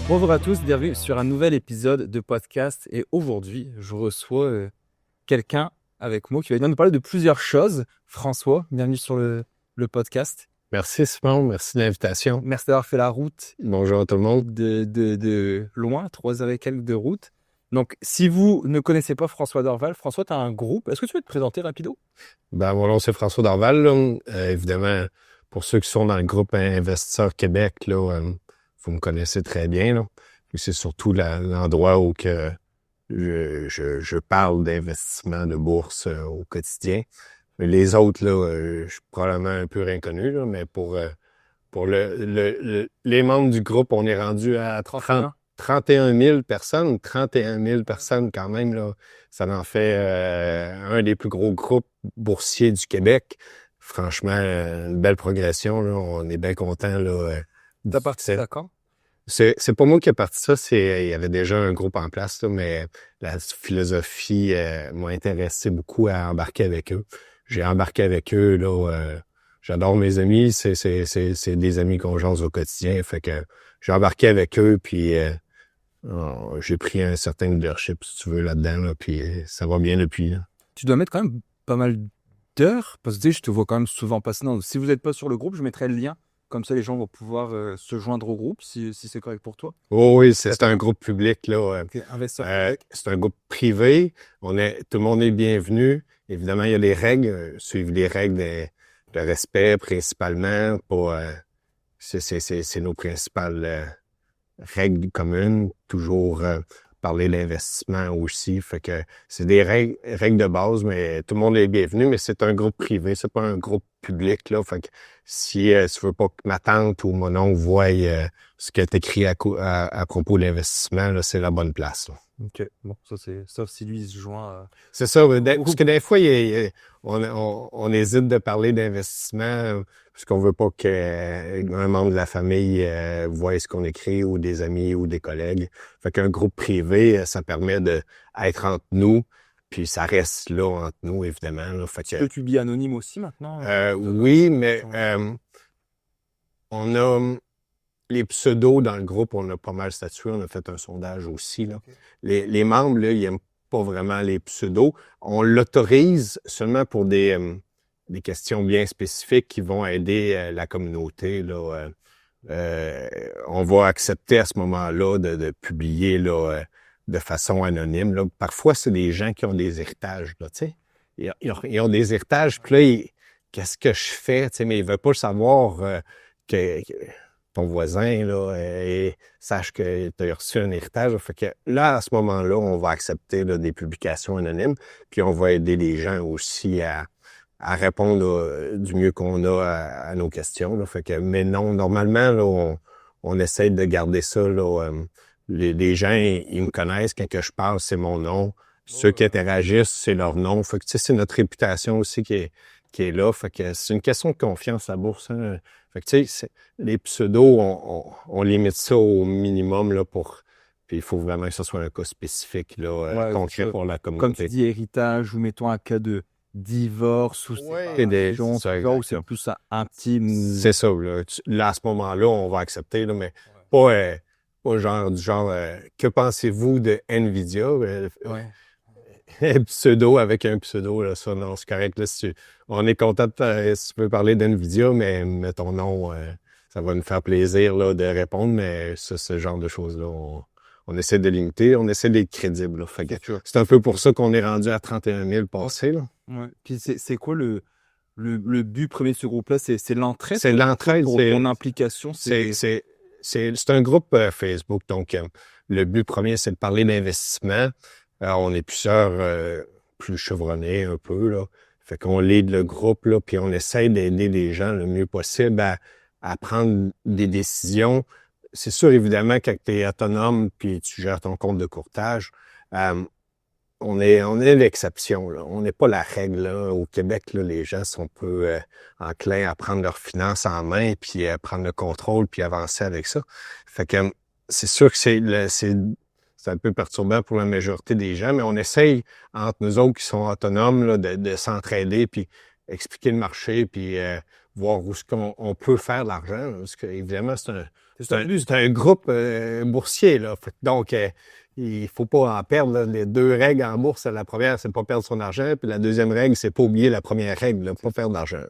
Bonjour à tous, bienvenue sur un nouvel épisode de podcast. Et aujourd'hui, je reçois quelqu'un avec moi qui va venir nous parler de plusieurs choses. François, bienvenue sur le podcast. Merci Simon, merci de l'invitation. Merci d'avoir fait la route Bonjour à tout le monde. de loin, 3 heures et quelques de route. Donc, si vous ne connaissez pas François Dorval, François, tu as un groupe. Est-ce que tu veux te présenter rapido? Mon nom c'est François Dorval. Là. Évidemment, pour ceux qui sont dans le groupe Investisseurs Québec, là, vous me connaissez très bien. Là. C'est surtout l'endroit où que je parle d'investissement de bourse au quotidien. Mais les autres, là, je suis probablement un peu inconnu, là, mais pour les membres du groupe, on est rendu à 31 000 personnes. 31 000 personnes quand même, là. Ça en fait un des plus gros groupes boursiers du Québec. Franchement, une belle progression, là. On est bien contents, là. T'as parti d'accord? C'est pas moi qui ai parti ça, il y avait déjà un groupe en place, là, mais la philosophie m'a intéressé beaucoup à embarquer avec eux. J'ai embarqué avec eux, là, j'adore mes amis, c'est des amis qu'on jase au quotidien, fait que j'ai embarqué avec eux, puis j'ai pris un certain leadership, si tu veux, là-dedans, là, puis ça va bien depuis. Là. Tu dois mettre quand même pas mal d'heures, parce que je te vois quand même souvent passer. Non, si vous n'êtes pas sur le groupe, je mettrai le lien. Comme ça, les gens vont pouvoir se joindre au groupe, si c'est correct pour toi. Oh oui, c'est un groupe public, là. Investisseur. C'est un groupe privé. Tout le monde est bienvenu. Évidemment, il y a les règles, suivre les règles de respect principalement. C'est nos principales règles communes. Toujours parler d'investissement aussi. Fait que c'est des règles de base, mais tout le monde est bienvenu. Mais c'est un groupe privé, c'est pas un groupe public, là. Fait que si tu veux pas que ma tante ou mon oncle voie ce qui est écrit à propos de l'investissement, là, c'est la bonne place. Là. OK. Bon, ça, c'est... Sauf si lui, il se joint... C'est ça. Parce que des fois, on hésite de parler d'investissement parce qu'on veut pas qu'un membre de la famille voie ce qu'on écrit ou des amis ou des collègues. Fait qu'un groupe privé, ça permet d'être entre nous. Puis ça reste là entre nous, évidemment. Là. Fait que, tu peux publier anonyme aussi maintenant? Oui, mais on a les pseudos dans le groupe, on a pas mal statué. On a fait un sondage aussi. Là. Okay. Les membres, là, ils n'aiment pas vraiment les pseudos. On l'autorise seulement pour des questions bien spécifiques qui vont aider la communauté. Là. On va accepter à ce moment-là de publier là, de façon anonyme. Là. Parfois, c'est des gens qui ont des héritages. Là, tu sais. Ils ont des héritages, puis là, qu'est-ce que je fais? Tu sais, mais ils ne veulent pas savoir que ton voisin là, sache que tu as reçu un héritage. Fait que là, à ce moment-là, on va accepter là, des publications anonymes, puis on va aider les gens aussi à répondre là, du mieux qu'on a à nos questions. Là. Fait que, mais non, normalement, là, on essaie de garder ça. Là, les gens, ils me connaissent. Quand que je parle, c'est mon nom. Ceux qui interagissent, c'est leur nom. Fait que, tu sais, c'est notre réputation aussi qui est là. Fait que c'est une question de confiance, la bourse. Hein. Fait que, tu sais, les pseudos, on limite ça au minimum là, puis il faut vraiment que ce soit un cas spécifique, là, concret pour la communauté. Comme tu dis, héritage, ou mettons un cas de divorce, ou c'est plus intime. C'est ça. Là, à ce moment-là, on va accepter, là, mais pas du genre que pensez-vous de NVIDIA? Pseudo avec un pseudo, là, ça, non, c'est correct. Là, on est content si tu veux parler d'NVIDIA, mais mets ton nom, ça va nous faire plaisir là, de répondre, mais ça, ce genre de choses-là, on essaie de limiter, on essaie d'être crédible. Là. Fait que c'est un peu pour ça qu'on est rendu à 31 000 passés. Là. Ouais. Puis c'est quoi le but premier de ce groupe-là? C'est l'entraide? C'est l'entraide. Pour ton implication? C'est un groupe Facebook, donc le but premier, c'est de parler d'investissement. Alors, on est plusieurs plus chevronnés un peu, là. Fait qu'on lead le groupe, là, puis on essaie d'aider les gens le mieux possible à prendre des décisions. C'est sûr, évidemment, quand tu es autonome puis tu gères ton compte de courtage, on est l'exception, là. On n'est pas la règle, là. Au Québec, là, les gens sont un peu enclins à prendre leurs finances en main puis à prendre le contrôle puis avancer avec ça. Fait que c'est sûr que c'est un peu perturbant pour la majorité des gens, mais on essaye, entre nous autres qui sont autonomes, là, de s'entraider. Puis expliquer le marché, puis voir où est-ce qu'on on peut faire de l'argent. Là, parce que, évidemment, c'est un groupe boursier. Là. Donc, il faut pas en perdre. Là. Les deux règles en bourse, la première, c'est pas perdre son argent. Puis la deuxième règle, c'est pas oublier la première règle, là, pas perdre d'argent.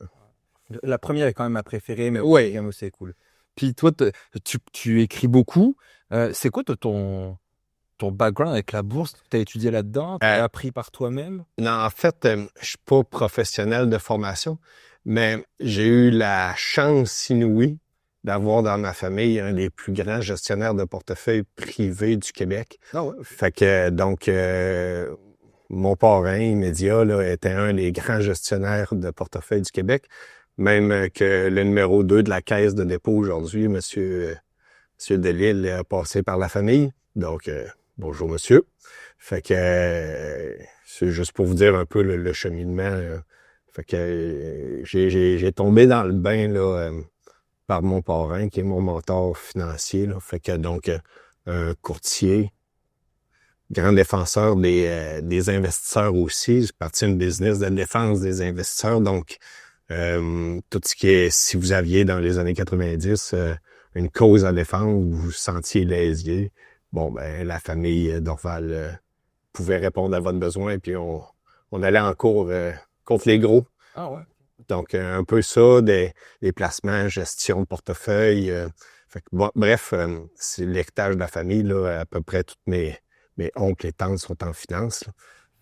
La première est quand même ma préférée, mais Oui. quand même aussi cool. Puis toi, tu écris beaucoup. C'est quoi toi, ton background avec la bourse? Tu as étudié là-dedans? Tu as appris par toi-même? Non, en fait, je suis pas professionnel de formation, mais j'ai eu la chance inouïe d'avoir dans ma famille un des plus grands gestionnaires de portefeuille privés du Québec. Ah ouais. Fait que, donc, mon parrain immédiat là, était un des grands gestionnaires de portefeuille du Québec, même que le numéro 2 de la caisse de dépôt aujourd'hui, monsieur Delisle, est passé par la famille. Donc, bonjour monsieur. Fait que c'est juste pour vous dire un peu le cheminement. Là. Fait que j'ai tombé dans le bain là, par mon parrain, qui est mon mentor financier. Là. Fait que donc un courtier, grand défenseur des investisseurs aussi. J'ai parti une business de défense des investisseurs. Donc, tout ce qui est, si vous aviez dans les années 90 une cause à défendre, vous vous sentiez lésé, bon, ben la famille Dorval pouvait répondre à votre besoin, puis on allait en cours contre les gros. Ah ouais. Donc, un peu ça, des placements, gestion de portefeuille. Fait que, bon, bref, c'est l'héritage de la famille. Là, à peu près toutes mes oncles et tantes sont en finance. Là.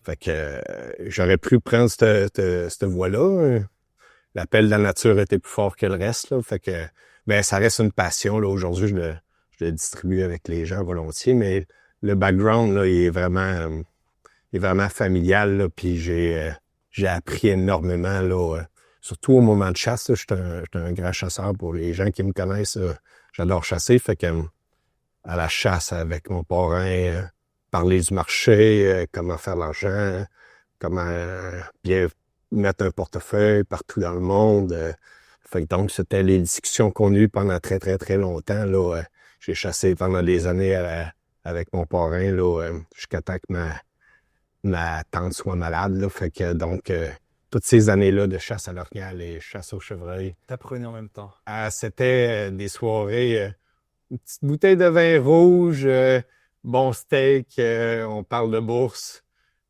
Fait que j'aurais pu prendre cette voie-là. L'appel de la nature était plus fort que le reste. Là. Fait que ben, ça reste une passion. Là. Aujourd'hui, je le distribue avec les gens volontiers, mais le background là, il est vraiment familial. Là, puis j'ai appris énormément, là, surtout au moment de chasse. Je suis un grand chasseur. Pour les gens qui me connaissent, j'adore chasser. Fait que à la chasse avec mon parrain, parler du marché, comment faire l'argent, comment bien mettre un portefeuille partout dans le monde. Fait que donc, c'était les discussions qu'on a eues pendant très, très, très longtemps. Là, j'ai chassé pendant des années avec mon parrain là, jusqu'à temps que ma tante soit malade. Là. Fait que donc, toutes ces années-là de chasse à l'orignal et chasse au chevreuil. T'apprenais en même temps. C'était des soirées, une petite bouteille de vin rouge, bon steak, on parle de bourse.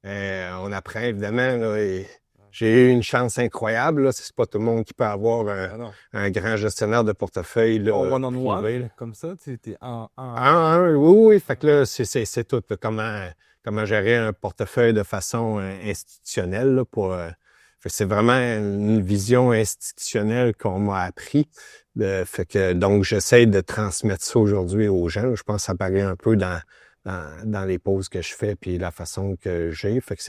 On apprend évidemment. Là, et j'ai eu une chance incroyable. Là. C'est pas tout le monde qui peut avoir un grand gestionnaire de portefeuille. Là, en one-on-one, privé, comme ça, tu étais oui. Fait que là, c'est tout. Là, comment gérer un portefeuille de façon institutionnelle. Là, c'est vraiment une vision institutionnelle qu'on m'a appris. Fait que donc, j'essaie de transmettre ça aujourd'hui aux gens. Je pense que ça paraît un peu dans les pauses que je fais puis la façon que j'ai. Fait que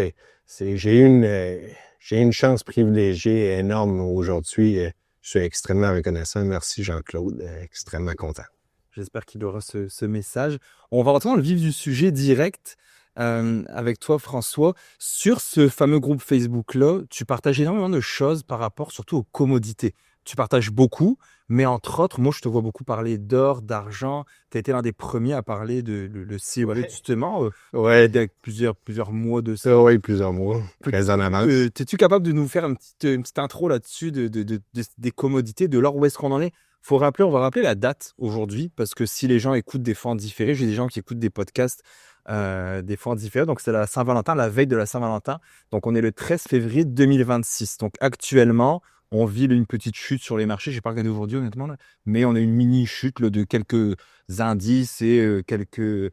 j'ai une chance privilégiée énorme aujourd'hui. Je suis extrêmement reconnaissant. Merci Jean-Claude. Extrêmement content. J'espère qu'il aura ce message. On va rentrer dans le vif du sujet direct avec toi, François. Sur ce fameux groupe Facebook-là, tu partages énormément de choses par rapport surtout aux commodités. Tu partages beaucoup, mais entre autres, moi, je te vois beaucoup parler d'or, d'argent. Tu as été l'un des premiers à parler de le COD, justement, avec plusieurs mois de ça. Oui, plusieurs mois. Très en avance. Es-tu capable de nous faire une petite intro là-dessus des commodités, de l'or, où est-ce qu'on en est? On va rappeler la date aujourd'hui, parce que si les gens écoutent des fois en différé, j'ai des gens qui écoutent des podcasts des fois en différé. Donc, c'est la Saint-Valentin, la veille de la Saint-Valentin. Donc, on est le 13 février 2026. Donc, actuellement, on vit une petite chute sur les marchés. Je n'ai pas regardé aujourd'hui, honnêtement, là, mais on a une mini chute là, de quelques indices et quelques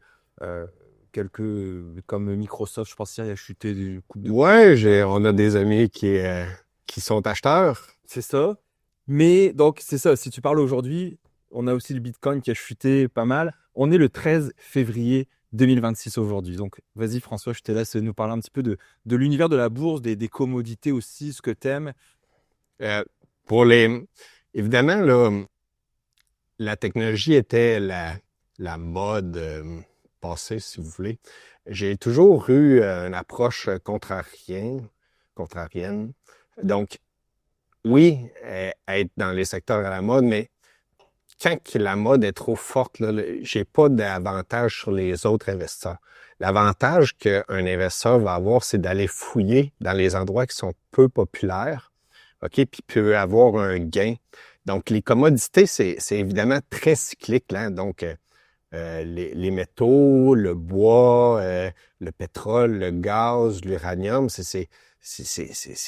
comme Microsoft, je pense qu'il a chuté du coup de... Ouais, on a des amis qui sont acheteurs. C'est ça. Mais donc, c'est ça. Si tu parles aujourd'hui, on a aussi le Bitcoin qui a chuté pas mal. On est le 13 février 2026 aujourd'hui. Donc, vas-y, François, je te laisse nous parler un petit peu de l'univers de la bourse, des commodités aussi, ce que tu aimes. Évidemment, là, la technologie était la mode passée, si vous voulez. J'ai toujours eu une approche contrarienne. Donc, oui, être dans les secteurs à la mode, mais quand la mode est trop forte, là, j'ai pas d'avantage sur les autres investisseurs. L'avantage qu'un investisseur va avoir, c'est d'aller fouiller dans les endroits qui sont peu populaires OK, puis peut avoir un gain. Donc, les commodités, c'est évidemment très cyclique, là. Donc, les métaux, le bois, le pétrole, le gaz, l'uranium, c'est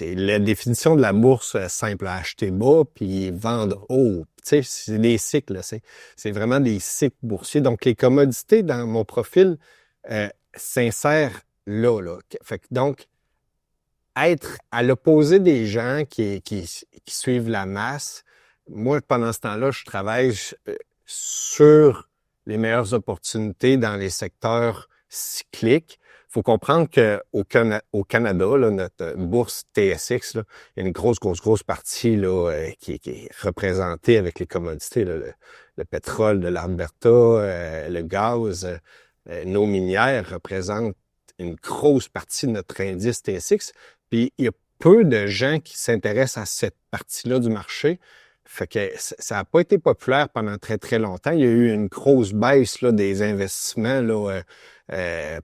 la définition de la bourse simple à acheter bas puis vendre haut. Tu sais, c'est des cycles, là. C'est vraiment des cycles boursiers. Donc, les commodités dans mon profil s'insèrent là. Fait que donc, être à l'opposé des gens qui suivent la masse, moi, pendant ce temps-là, je travaille sur les meilleures opportunités dans les secteurs cycliques. Il faut comprendre qu'au Canada, là, notre bourse TSX, là, il y a une grosse partie là, qui est représentée avec les commodités, là, le pétrole de l'Alberta, le gaz, nos minières représentent une grosse partie de notre indice TSX. Puis il y a peu de gens qui s'intéressent à cette partie-là du marché. Fait que ça n'a pas été populaire pendant très longtemps. Il y a eu une grosse baisse là, des investissements là,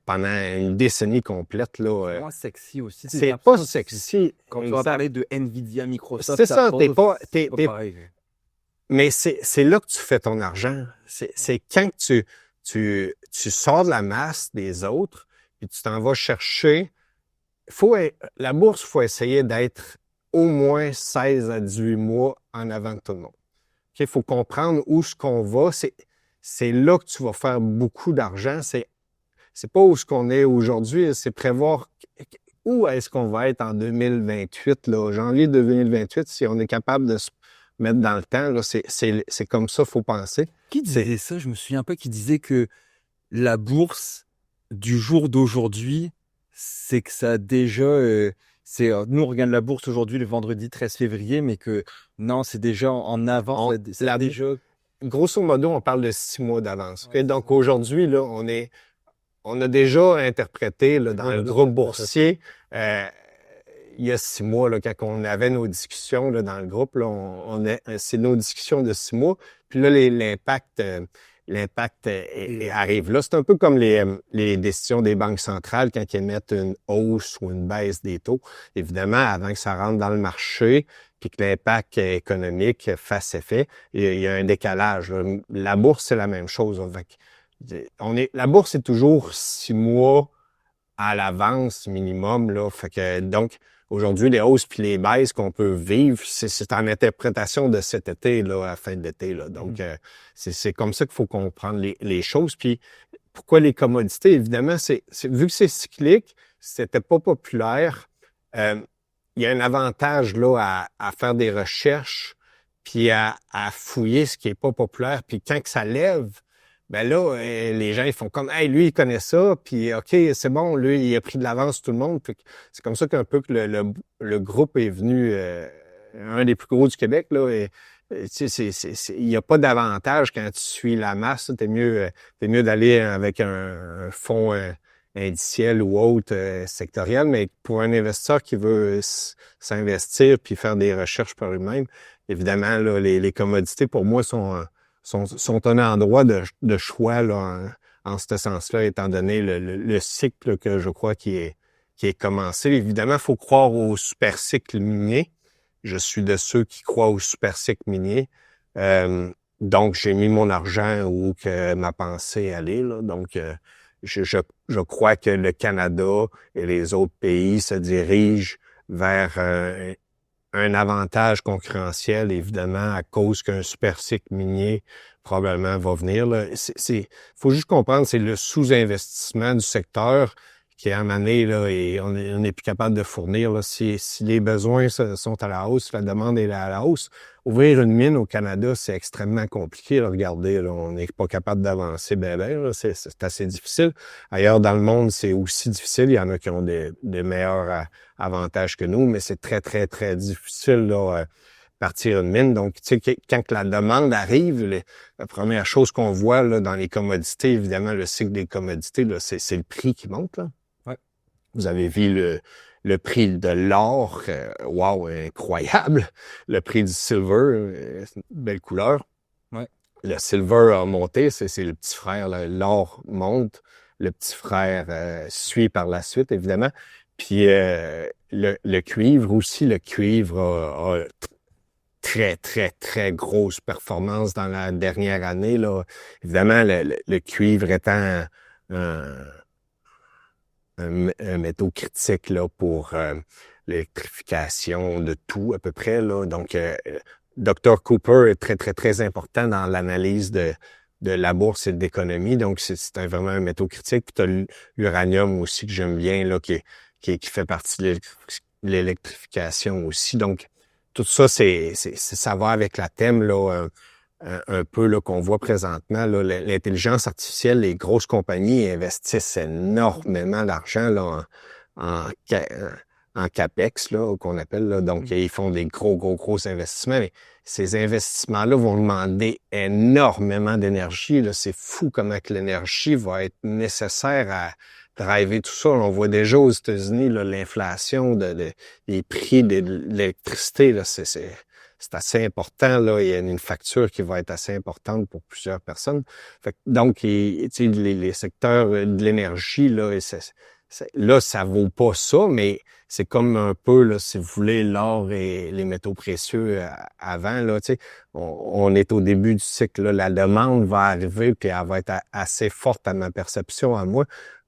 pendant une décennie complète. Là, C'est moins sexy aussi. c'est pas sexy. Quand tu vas parler de Nvidia, Microsoft, C'est ça, t'es pas pareil. Mais c'est là que tu fais ton argent. C'est quand tu sors de la masse des autres, puis tu t'en vas chercher. La bourse, il faut essayer d'être au moins 16 à 18 mois en avant de tout le monde. Il faut comprendre où ce qu'on va. C'est là que tu vas faire beaucoup d'argent. C'est pas où ce qu'on est aujourd'hui, c'est prévoir où est-ce qu'on va être en 2028, là, janvier 2028, si on est capable de se mettre dans le temps. Là, c'est comme ça qu'il faut penser. Qui disait ça? Je me souviens pas, qui disait que la bourse du jour d'aujourd'hui, c'est que ça a déjà... nous, on regarde la bourse aujourd'hui, le vendredi 13 février, mais que non, c'est déjà en avance. Déjà... Grosso modo, on parle de 6 mois d'avance. Okay? Donc aujourd'hui, là, on a déjà interprété là, dans le groupe boursier, il y a 6 mois, là, quand on avait nos discussions là, dans le groupe, là, c'est nos discussions de 6 mois. Puis là, l'impact arrive là. C'est un peu comme les décisions des banques centrales quand ils émettent une hausse ou une baisse des taux. Évidemment, avant que ça rentre dans le marché, puis que l'impact économique fasse effet, il y a un décalage. Là. La bourse, c'est la même chose. La bourse est toujours 6 mois à l'avance minimum. Là. Fait que, donc, aujourd'hui, les hausses puis les baisses qu'on peut vivre, c'est en interprétation de cet été, là, à la fin de l'été. Là. Donc, c'est comme ça qu'il faut comprendre les choses. Puis, pourquoi les commodités? Évidemment, vu que c'est cyclique, c'était pas populaire, il y a un avantage là, à faire des recherches puis à fouiller ce qui est pas populaire. Puis quand que ça lève, ben là, les gens, ils font comme, hey, lui, il connaît ça, puis OK, c'est bon, lui, il a pris de l'avance sur tout le monde. Puis c'est comme ça qu'un peu que le groupe est venu, un des plus gros du Québec, là. Il n'y a pas d'avantage quand tu suis la masse. T'es mieux d'aller avec un fonds indiciel ou autre sectoriel, mais pour un investisseur qui veut s'investir puis faire des recherches par lui-même, évidemment, là, les commodités, pour moi, sont un endroit de choix là, en ce sens-là, étant donné le cycle que je crois qui est commencé. Évidemment, il faut croire au super cycle minier. Je suis de ceux qui croient au super cycle minier. Donc, j'ai mis mon argent où que ma pensée allait. Là. Donc, je crois que le Canada et les autres pays se dirigent vers un avantage concurrentiel, évidemment, à cause qu'un super cycle minier probablement va venir. Faut juste comprendre, c'est le sous-investissement du secteur qui est amené là, et on est plus capable de fournir. Là, si les besoins sont à la hausse, la demande est à la hausse. Ouvrir une mine au Canada, c'est extrêmement compliqué. Là, regardez, là, on n'est pas capable d'avancer bien. C'est assez difficile. Ailleurs dans le monde, c'est aussi difficile. Il y en a qui ont des meilleurs avantages que nous, mais c'est très difficile là, partir une mine. Donc, tu sais, quand la demande arrive, la première chose qu'on voit là, dans les commodités, évidemment, le cycle des commodités, là, c'est le prix qui monte. Là. Ouais. Vous avez vu le prix de l'or, wow, incroyable. Le prix du silver, c'est une belle couleur. Ouais. Le silver a monté, c'est le petit frère. L'or monte, le petit frère suit par la suite, évidemment. Puis le cuivre aussi, le cuivre a très, très, très grosse performance dans la dernière année, là. Évidemment, le cuivre étant un, un métaux critique là, pour l'électrification de tout à peu près. Là. Donc, Dr. Cooper est très, très, très important dans l'analyse de la bourse et de l'économie. Donc, vraiment un métaux critique. Puis tu as l'uranium aussi que j'aime bien, là, qui fait partie de l'électrification aussi. Donc, tout ça, ça va avec la thème, là, un peu là, qu'on voit présentement. Là, l'intelligence artificielle, les grosses compagnies investissent énormément d'argent là, en CAPEX, là, qu'on appelle. Là. Donc, ils font des gros investissements. Mais ces investissements-là vont demander énormément d'énergie. Là. C'est fou comment que l'énergie va être nécessaire à driver tout ça. On voit déjà aux États-Unis là, l'inflation des prix de l'électricité. Là, c'est assez important. Là. Il y a une facture qui va être assez importante pour plusieurs personnes. Donc, les secteurs de l'énergie, là, là, ça vaut pas ça, mais c'est comme un peu, là, si vous voulez, l'or et les métaux précieux avant. Là, on est au début du cycle. Là, la demande va arriver puis elle va être assez forte à ma perception, à moi.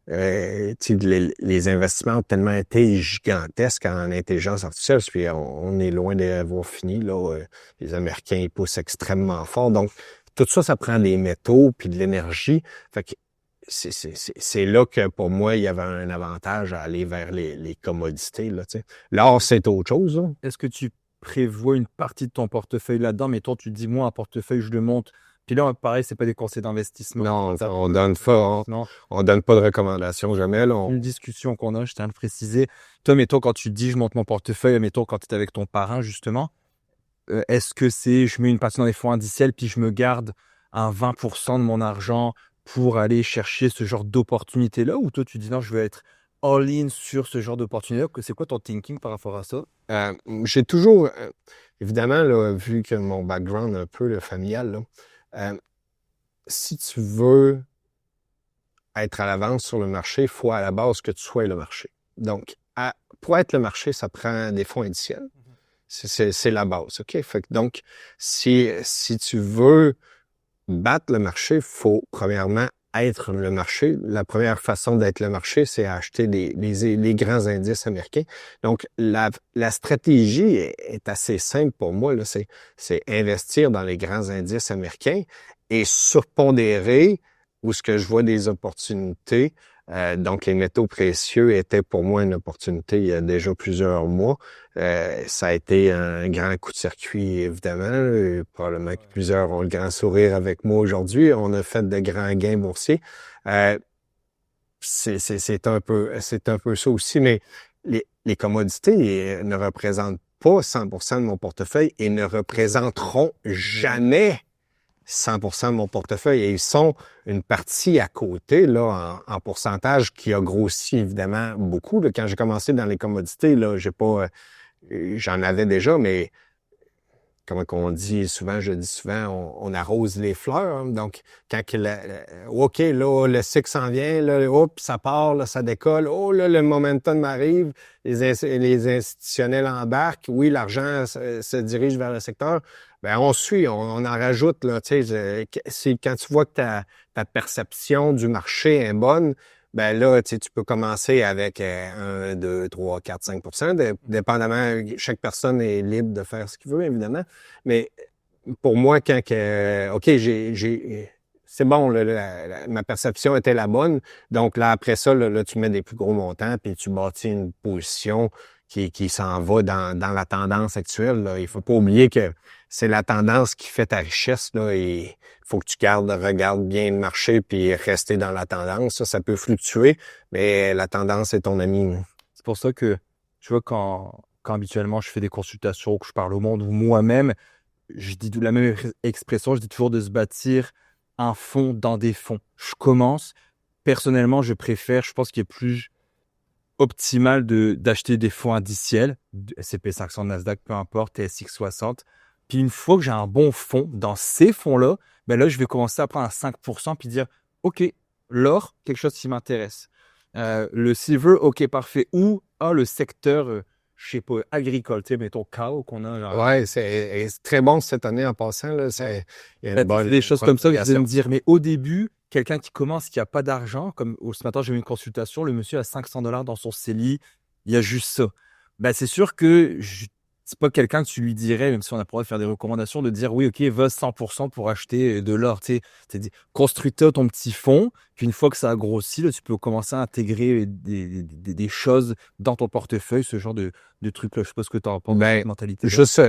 Les investissements ont tellement été gigantesques en intelligence artificielle, puis on est loin d'avoir fini. Là, les Américains ils poussent extrêmement fort. Donc, tout ça, ça prend des métaux puis de l'énergie. Fait que c'est là que, pour moi, il y avait un avantage à aller vers les commodités. Là, l'or, c'est autre chose. Là. Est-ce que tu prévois une partie de ton portefeuille là-dedans? Mais toi, tu te dis, moi, un portefeuille, je le monte. Puis là, pareil, c'est pas des conseils d'investissement. Non, Ça, on donne pas, non. on donne pas de recommandations jamais. Là, Une discussion qu'on a, je tiens à le préciser. Toi, mettons, quand tu te dis, je monte mon portefeuille, mettons, quand tu es avec ton parrain, justement, est-ce que c'est, je mets une partie dans les fonds indiciels, puis je me garde un 20% de mon argent pour aller chercher ce genre d'opportunité-là? Ou toi, tu dis, non, je veux être all-in sur ce genre d'opportunité-là? C'est quoi ton thinking par rapport à ça? j'ai toujours, évidemment, là, vu que mon background un peu familial, là, si tu veux être à l'avance sur le marché, il faut à la base que tu sois le marché. Donc, pour être le marché, ça prend des fonds indiciels. C'est la base, OK? Fait que donc, si tu veux battre le marché, il faut premièrement être le marché. La première façon d'être le marché, c'est acheter les grands indices américains. Donc, la stratégie est assez simple pour moi. Là. C'est investir dans les grands indices américains et surpondérer où ce que je vois des opportunités. Donc, les métaux précieux étaient pour moi une opportunité il y a déjà plusieurs mois. Ça a été un grand coup de circuit, évidemment. Probablement que plusieurs ont le grand sourire avec moi aujourd'hui. On a fait de grands gains boursiers. C'est un peu ça aussi, mais les commodités ne représentent pas 100% de mon portefeuille et ne représenteront jamais 100% de mon portefeuille. Et ils sont une partie à côté, là, en pourcentage qui a grossi évidemment beaucoup. Là, quand j'ai commencé dans les commodités, là, j'en avais déjà, mais comment qu'on dit souvent, je dis souvent, on arrose les fleurs. Hein. Donc, quand OK, là, le cycle s'en vient, là, hop, ça part, là, ça décolle. Oh, là, le momentum arrive, les institutionnels embarquent. Oui, l'argent se dirige vers le secteur. Ben, on suit, on en rajoute, là, tu sais, quand tu vois que ta perception du marché est bonne, ben là, tu peux commencer avec 1, 2, 3, 4, 5 dépendamment, chaque personne est libre de faire ce qu'il veut, évidemment. Mais pour moi, OK, c'est bon, là, ma perception était la bonne. Donc là, après ça, là, tu mets des plus gros montants, puis tu bâtis une position qui s'en va dans la tendance actuelle. Là. Il faut pas oublier que c'est la tendance qui fait ta richesse, là, et il faut que tu regardes bien le marché puis rester dans la tendance. Ça peut fluctuer, mais la tendance est ton ami. C'est pour ça que, tu vois, quand habituellement je fais des consultations, que je parle au monde ou moi-même, je dis la même expression, je dis toujours de se bâtir un fonds dans des fonds. Je commence, personnellement, je pense qu'il est plus optimal d'acheter des fonds indiciels, S&P 500, Nasdaq, peu importe, TSX 60. Puis une fois que j'ai un bon fonds dans ces fonds-là, ben là, je vais commencer à prendre un 5% puis dire, OK, l'or, quelque chose qui m'intéresse. Le silver, ok, parfait. Ou le secteur, je sais pas, agricole, tu sais, mettons cow qu'on a. Genre, Ouais, c'est très bon cette année en passant. Là, il y a une c'est bonne des choses comme ça que je disais progression. me dire. Mais au début, quelqu'un qui commence, qui a pas d'argent, comme ce matin, j'ai eu une consultation, le monsieur a 500 $ dans son CELI, il y a juste ça. Ben, c'est sûr que c'est pas quelqu'un que tu lui dirais, même si on a pour faire des recommandations, de dire oui, ok, va 100% pour acheter de l'or. Tu sais, construis-toi ton petit fonds, puis une fois que ça a grossi, là, tu peux commencer à intégrer des choses dans ton portefeuille, ce genre de trucs-là. Je sais pas ce que tu en penses de cette Ben, mentalité-là. juste,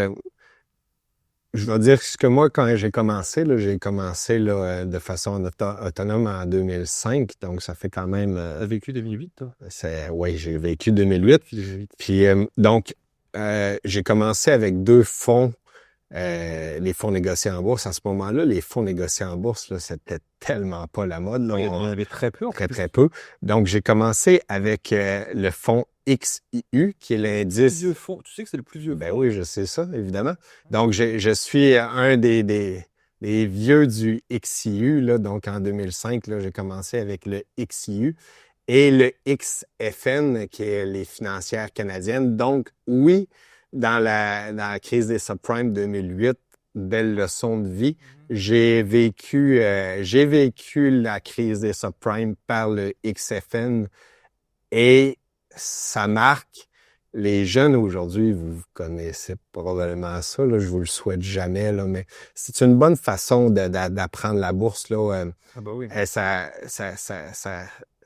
je vais dire ce que moi, quand j'ai commencé là, de façon autonome en 2005, donc ça fait quand même, T'as vécu 2008, toi? oui, j'ai vécu 2008. Puis donc, j'ai commencé avec deux fonds, les fonds négociés en bourse. À ce moment-là, les fonds négociés en bourse, là, c'était tellement pas la mode. Là, Il y en avait très peu, en très, plus. très peu. Donc, j'ai commencé avec le fonds XIU, qui est Le l'indice. vieux fond. Tu sais que c'est le plus vieux Ben fond. oui, je sais ça, évidemment. Donc, je suis un des vieux du XIU. Là. Donc, en 2005, là, j'ai commencé avec le XIU et le XFN, qui est les financières canadiennes. Donc, oui, dans la crise des subprimes 2008, belle leçon de vie, j'ai vécu la crise des subprimes par le XFN et ça marque les jeunes aujourd'hui, vous connaissez probablement ça, là, je vous le souhaite jamais, là, mais c'est une bonne façon d'apprendre la bourse. Là, Ah bah oui. ça,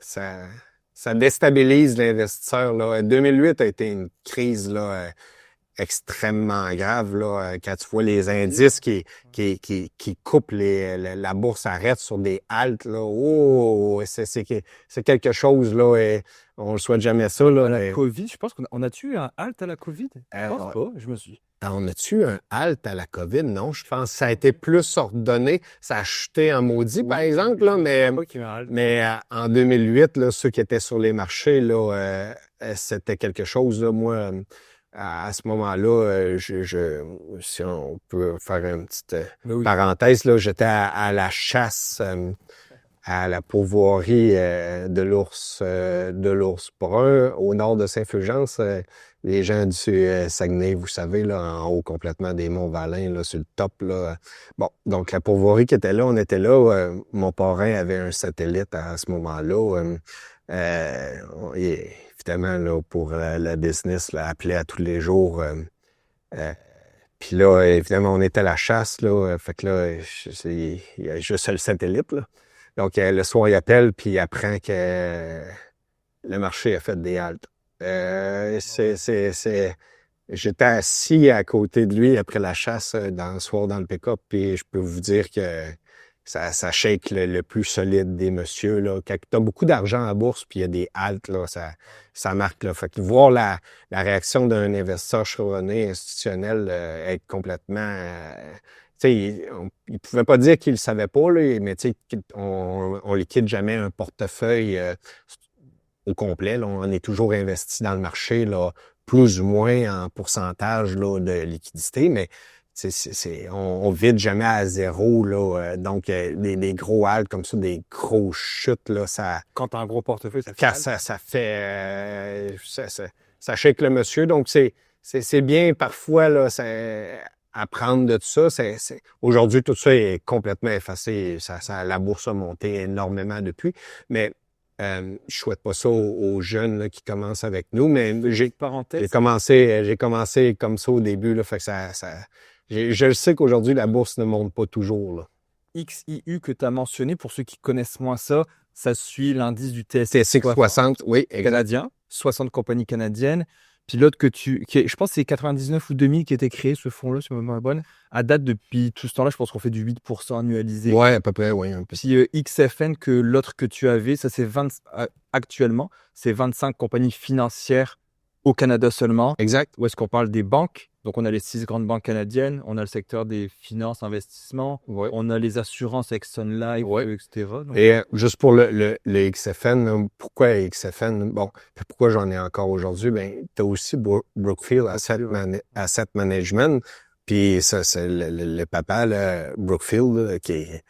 ça déstabilise l'investisseur. Là. 2008 a été une crise là, extrêmement grave. Là, quand tu vois les indices qui coupent la bourse arrête sur des haltes, là, oh, c'est quelque chose, là, et on ne souhaite jamais ça. Là, À la mais, Covid, je pense qu'on a tué un halt à la Covid. Je pense pas, je me suis. on a-tu un halt à la COVID? Non, je pense que ça a été plus ordonné. Ça a chuté en maudit, par exemple, là, Pas qu'il y a un halt. mais en 2008, là, ceux qui étaient sur les marchés, là, c'était quelque chose. Là, moi, à ce moment-là, si on peut faire une petite Ben oui. parenthèse, là, j'étais à la chasse à la pourvoirie de l'ours brun au nord de Saint-Fulgence. Les gens du Saguenay, vous savez, là, en haut complètement des Monts-Valin, là, sur le top. Là. Bon, donc la pourvoirie qui était là, on était là. Mon parrain avait un satellite à ce moment-là. Et évidemment, là, pour la business, là, appelait à tous les jours. Puis là, évidemment, on était à la chasse, là. Fait que là, il y a juste le satellite, là. Donc, le soir, il appelle, puis il apprend que le marché a fait des haltes. J'étais assis à côté de lui après la chasse dans le soir dans le pick-up, puis je peux vous dire que ça shake le plus solide des messieurs. Là. Quand tu as beaucoup d'argent à la bourse, puis il y a des haltes, là, ça marque. Là. Fait que voir la réaction d'un investisseur chevronné institutionnel être complètement... tu sais, il pouvait pas dire qu'il le savait pas, là, mais tu sais, on liquide jamais un portefeuille au complet. Là. On est toujours investi dans le marché, là, plus ou moins en pourcentage là, de liquidité, mais on vide jamais à zéro. Là, donc, des gros haltes comme ça, des gros chutes, là, ça, Quand t'as un gros portefeuille, ça fait quand mal. ça fait... ça shake le monsieur. Donc, c'est bien parfois là, apprendre de tout ça. Aujourd'hui, tout ça est complètement effacé. La bourse a monté énormément depuis. Mais je souhaite pas ça aux jeunes là, qui commencent avec nous. Mais j'ai Parenthèse. commencé comme ça au début. Là, fait que je le sais qu'aujourd'hui, la bourse ne monte pas toujours. Là. XIU que tu as mentionné, pour ceux qui connaissent moins ça suit l'indice du C'est TSX 60, oui, exact. canadien, 60 compagnies canadiennes. Puis l'autre je pense que c'est 99 ou 2000 qui a été créé, ce fonds-là, si ma mémoire est bonne. À date, depuis tout ce temps-là, je pense qu'on fait du 8% annualisé. Ouais, à peu près, oui. Un peu. Puis XFN, que l'autre que tu avais, ça c'est actuellement, c'est 25 compagnies financières au Canada seulement. Exact. Où est-ce qu'on parle des banques? Donc on a les 6 grandes banques canadiennes, on a le secteur des finances, investissements, Ouais. on a les assurances avec Sun Life, Ouais. etc. Donc, Et juste pour le XFN, là, pourquoi XFN? Bon, pourquoi j'en ai encore aujourd'hui? Ben, tu as aussi Brookfield Asset Management. Puis ça, c'est le papa, là, Brookfield, là, qui est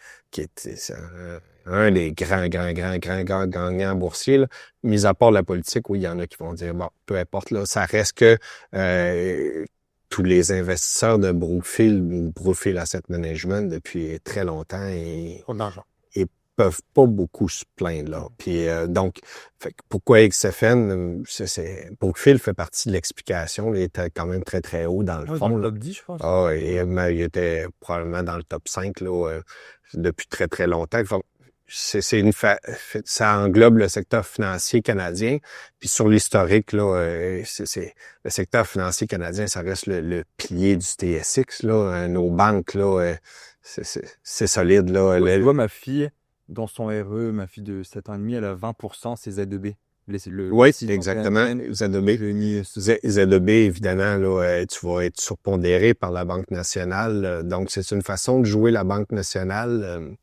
un des grands gagnants boursiers, là. Mis à part la politique, oui, il y en a qui vont dire, bon, peu importe, là, ça reste que tous les investisseurs de Brookfield Asset Management depuis très longtemps et Trop d'argent. peuvent pas beaucoup se plaindre, là. Puis donc, fait que pourquoi XFN, Brookfield fait partie de l'explication. Il était quand même très, très haut dans le Dans fond, le là. top 10, je pense. Ah, et il était probablement dans le top 5 là, depuis très, très longtemps. Fait ça englobe le secteur financier canadien. Puis sur l'historique, là, le secteur financier canadien, ça reste le pilier du TSX, là. Nos banques, là, c'est solide, là. Tu vois, ma fille, dans son RE, ma fille de 7 ans et demi, elle a 20%, c'est ZEB. Oui, site exactement. canadien, ZEB. j'ai mis ZEB, évidemment, là, tu vas être surpondéré par la Banque nationale. Donc, c'est une façon de jouer la Banque nationale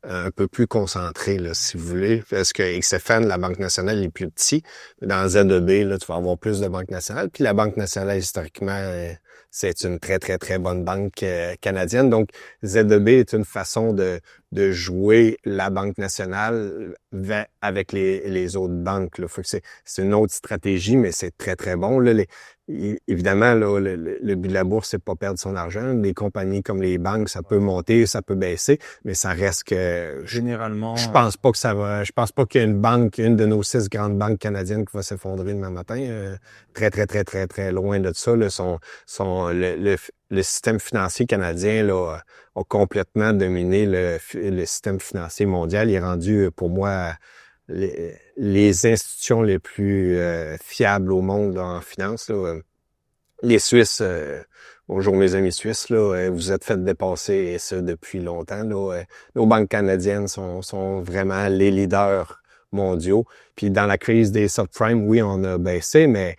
un peu plus concentrée, là, si vous voulez. Parce que XFN, la Banque nationale est plus petit. Dans ZEB, là, tu vas avoir plus de Banque nationale. Puis la Banque nationale, historiquement, c'est une très, très, très bonne banque canadienne. Donc, ZEB est une façon de jouer la Banque nationale avec les autres banques, là. Fait que c'est une autre stratégie, mais c'est très, très bon, là. Évidemment, là, le but de la bourse, c'est pas perdre son argent. Les compagnies comme les banques, ça peut monter, ça peut baisser, mais ça reste que généralement. je pense pas que ça va. Je pense pas qu'il y a une de nos 6 grandes banques canadiennes qui va s'effondrer demain matin. Très, très, très, très, très loin de ça. Là, le système financier canadien là, a complètement dominé le système financier mondial. Il est rendu, pour moi, les institutions les plus fiables au monde là, en finance. Là. Les Suisses, bonjour mes amis suisses, là, vous êtes fait dépasser et ça depuis longtemps. Là, nos banques canadiennes sont vraiment les leaders mondiaux. Puis dans la crise des subprimes, oui, on a baissé, mais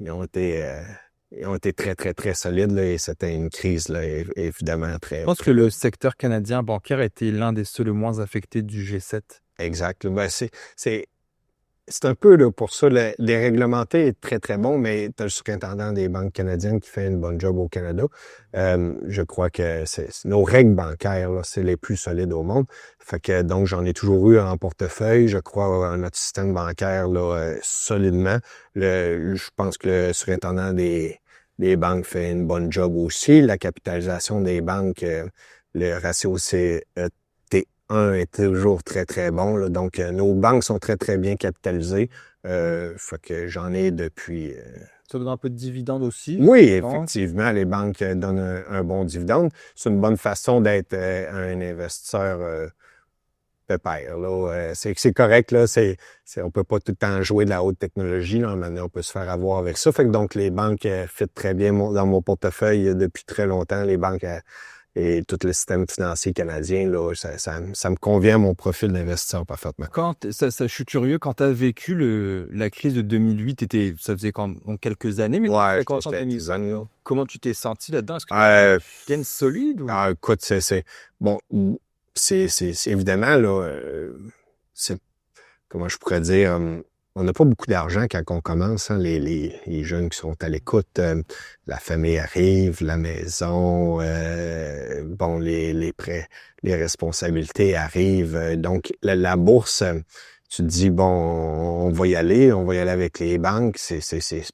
ils ont été très, très, très solides là, et c'était une crise là, évidemment très. Je pense que le secteur canadien bancaire était l'un des ceux le moins affectés du G7. Exact. Ben, c'est un peu là, pour ça, le déréglementé est très, très bon, mais tu as le surintendant des banques canadiennes qui fait une bonne job au Canada. Je crois que nos règles bancaires, là, c'est les plus solides au monde. Fait que donc, j'en ai toujours eu en portefeuille. Je crois à notre système bancaire là, solidement. Je pense que le surintendant des banques fait une bonne job aussi. La capitalisation des banques, le ratio CET1 est toujours très, très bon. Là. Donc, nos banques sont très, très bien capitalisées. Fait que j'en ai depuis... Ça donne un peu de dividendes aussi. Oui, effectivement, les banques donnent un bon dividende. C'est une bonne façon d'être un investisseur pépère. Là. C'est correct, là. On peut pas tout le temps jouer de la haute technologie. Là. Maintenant, on peut se faire avoir avec ça. Fait que donc, les banques fit très bien dans mon portefeuille depuis très longtemps. Les banques et tout le système financier canadien, là, ça me convient à mon profil d'investisseur parfaitement. Je suis curieux, quand tu as vécu la crise de 2008, ça faisait quelques années, mais ouais, j'étais 10 ans, là. Comment tu t'es senti là-dedans? Est-ce que tu es solide? Ou... écoute, bon, c'est évidemment, là, comment je pourrais dire, on n'a pas beaucoup d'argent quand on commence, hein, les jeunes qui sont à l'écoute. La famille arrive, la maison, bon, les prêts, les responsabilités arrivent. Donc, la bourse, tu te dis, bon, on va y aller avec les banques, c'est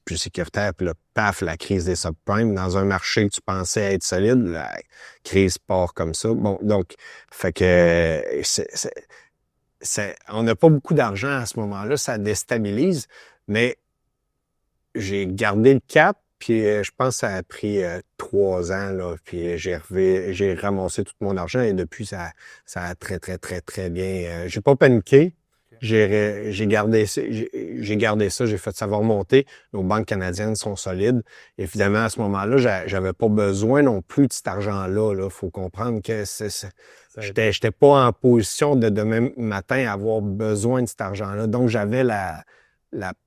plus sécuritaire. Puis là, paf, la crise des subprimes, dans un marché que tu pensais être solide, la crise part comme ça. Bon, donc, fait que on n'a pas beaucoup d'argent à ce moment-là, ça déstabilise, mais j'ai gardé le cap, puis je pense que ça a pris 3 ans, là, puis j'ai ramassé tout mon argent et depuis, ça a très, très, très, très bien. J'ai pas paniqué, j'ai gardé ça, j'ai fait ça va remonter. Nos banques canadiennes sont solides. Évidemment, à ce moment-là, j'avais pas besoin non plus de cet argent-là. Là. Faut comprendre que j'étais pas en position de demain matin avoir besoin de cet argent-là. Donc, j'avais la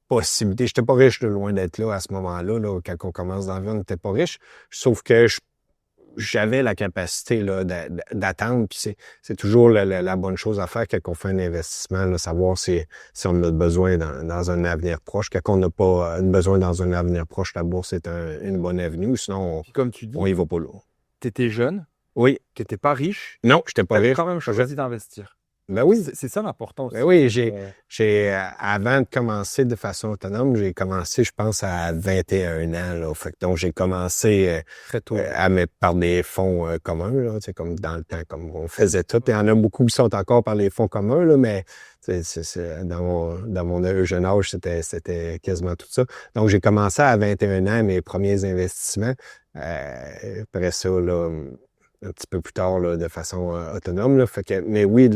possibilité. J'étais pas riche, de loin d'être là à ce moment-là. Là, quand on commence dans la vie, on n'était pas riche. Sauf que j'avais la capacité là, d'attendre. Puis c'est toujours la bonne chose à faire quand on fait un investissement, là, savoir si on a besoin dans un avenir proche. Quand on n'a pas besoin dans un avenir proche, la bourse est une bonne avenue. Sinon, comme tu dis, on y va pas là. Tu étais jeune. Oui. Tu n'étais pas riche. Non, je n'étais pas riche. Quand même choisi d'investir. Ben oui. C'est ça l'important aussi. Ben oui, avant de commencer de façon autonome, j'ai commencé, je pense, à 21 ans, là. Fait que donc, j'ai commencé Très tôt. par des fonds communs, là, comme dans le temps, comme on faisait tout. Il y en a beaucoup qui sont encore par les fonds communs, là, mais dans mon jeune âge, c'était quasiment tout ça. Donc, j'ai commencé à 21 ans mes premiers investissements. Après ça, là, un petit peu plus tard, là, de façon autonome. Là. Fait que, mais oui,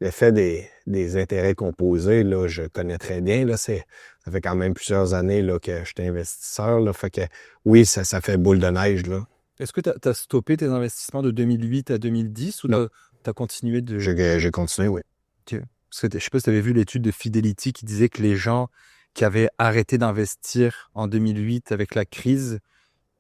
l'effet des intérêts composés, là, je connais très bien. Là, ça fait quand même plusieurs années là, que je suis investisseur. Là, fait que oui, ça fait boule de neige. Là. Est-ce que tu as stoppé tes investissements de 2008 à 2010 ou tu as continué de... J'ai continué, oui. Okay. Parce que je ne sais pas si tu avais vu l'étude de Fidelity qui disait que les gens qui avaient arrêté d'investir en 2008 avec la crise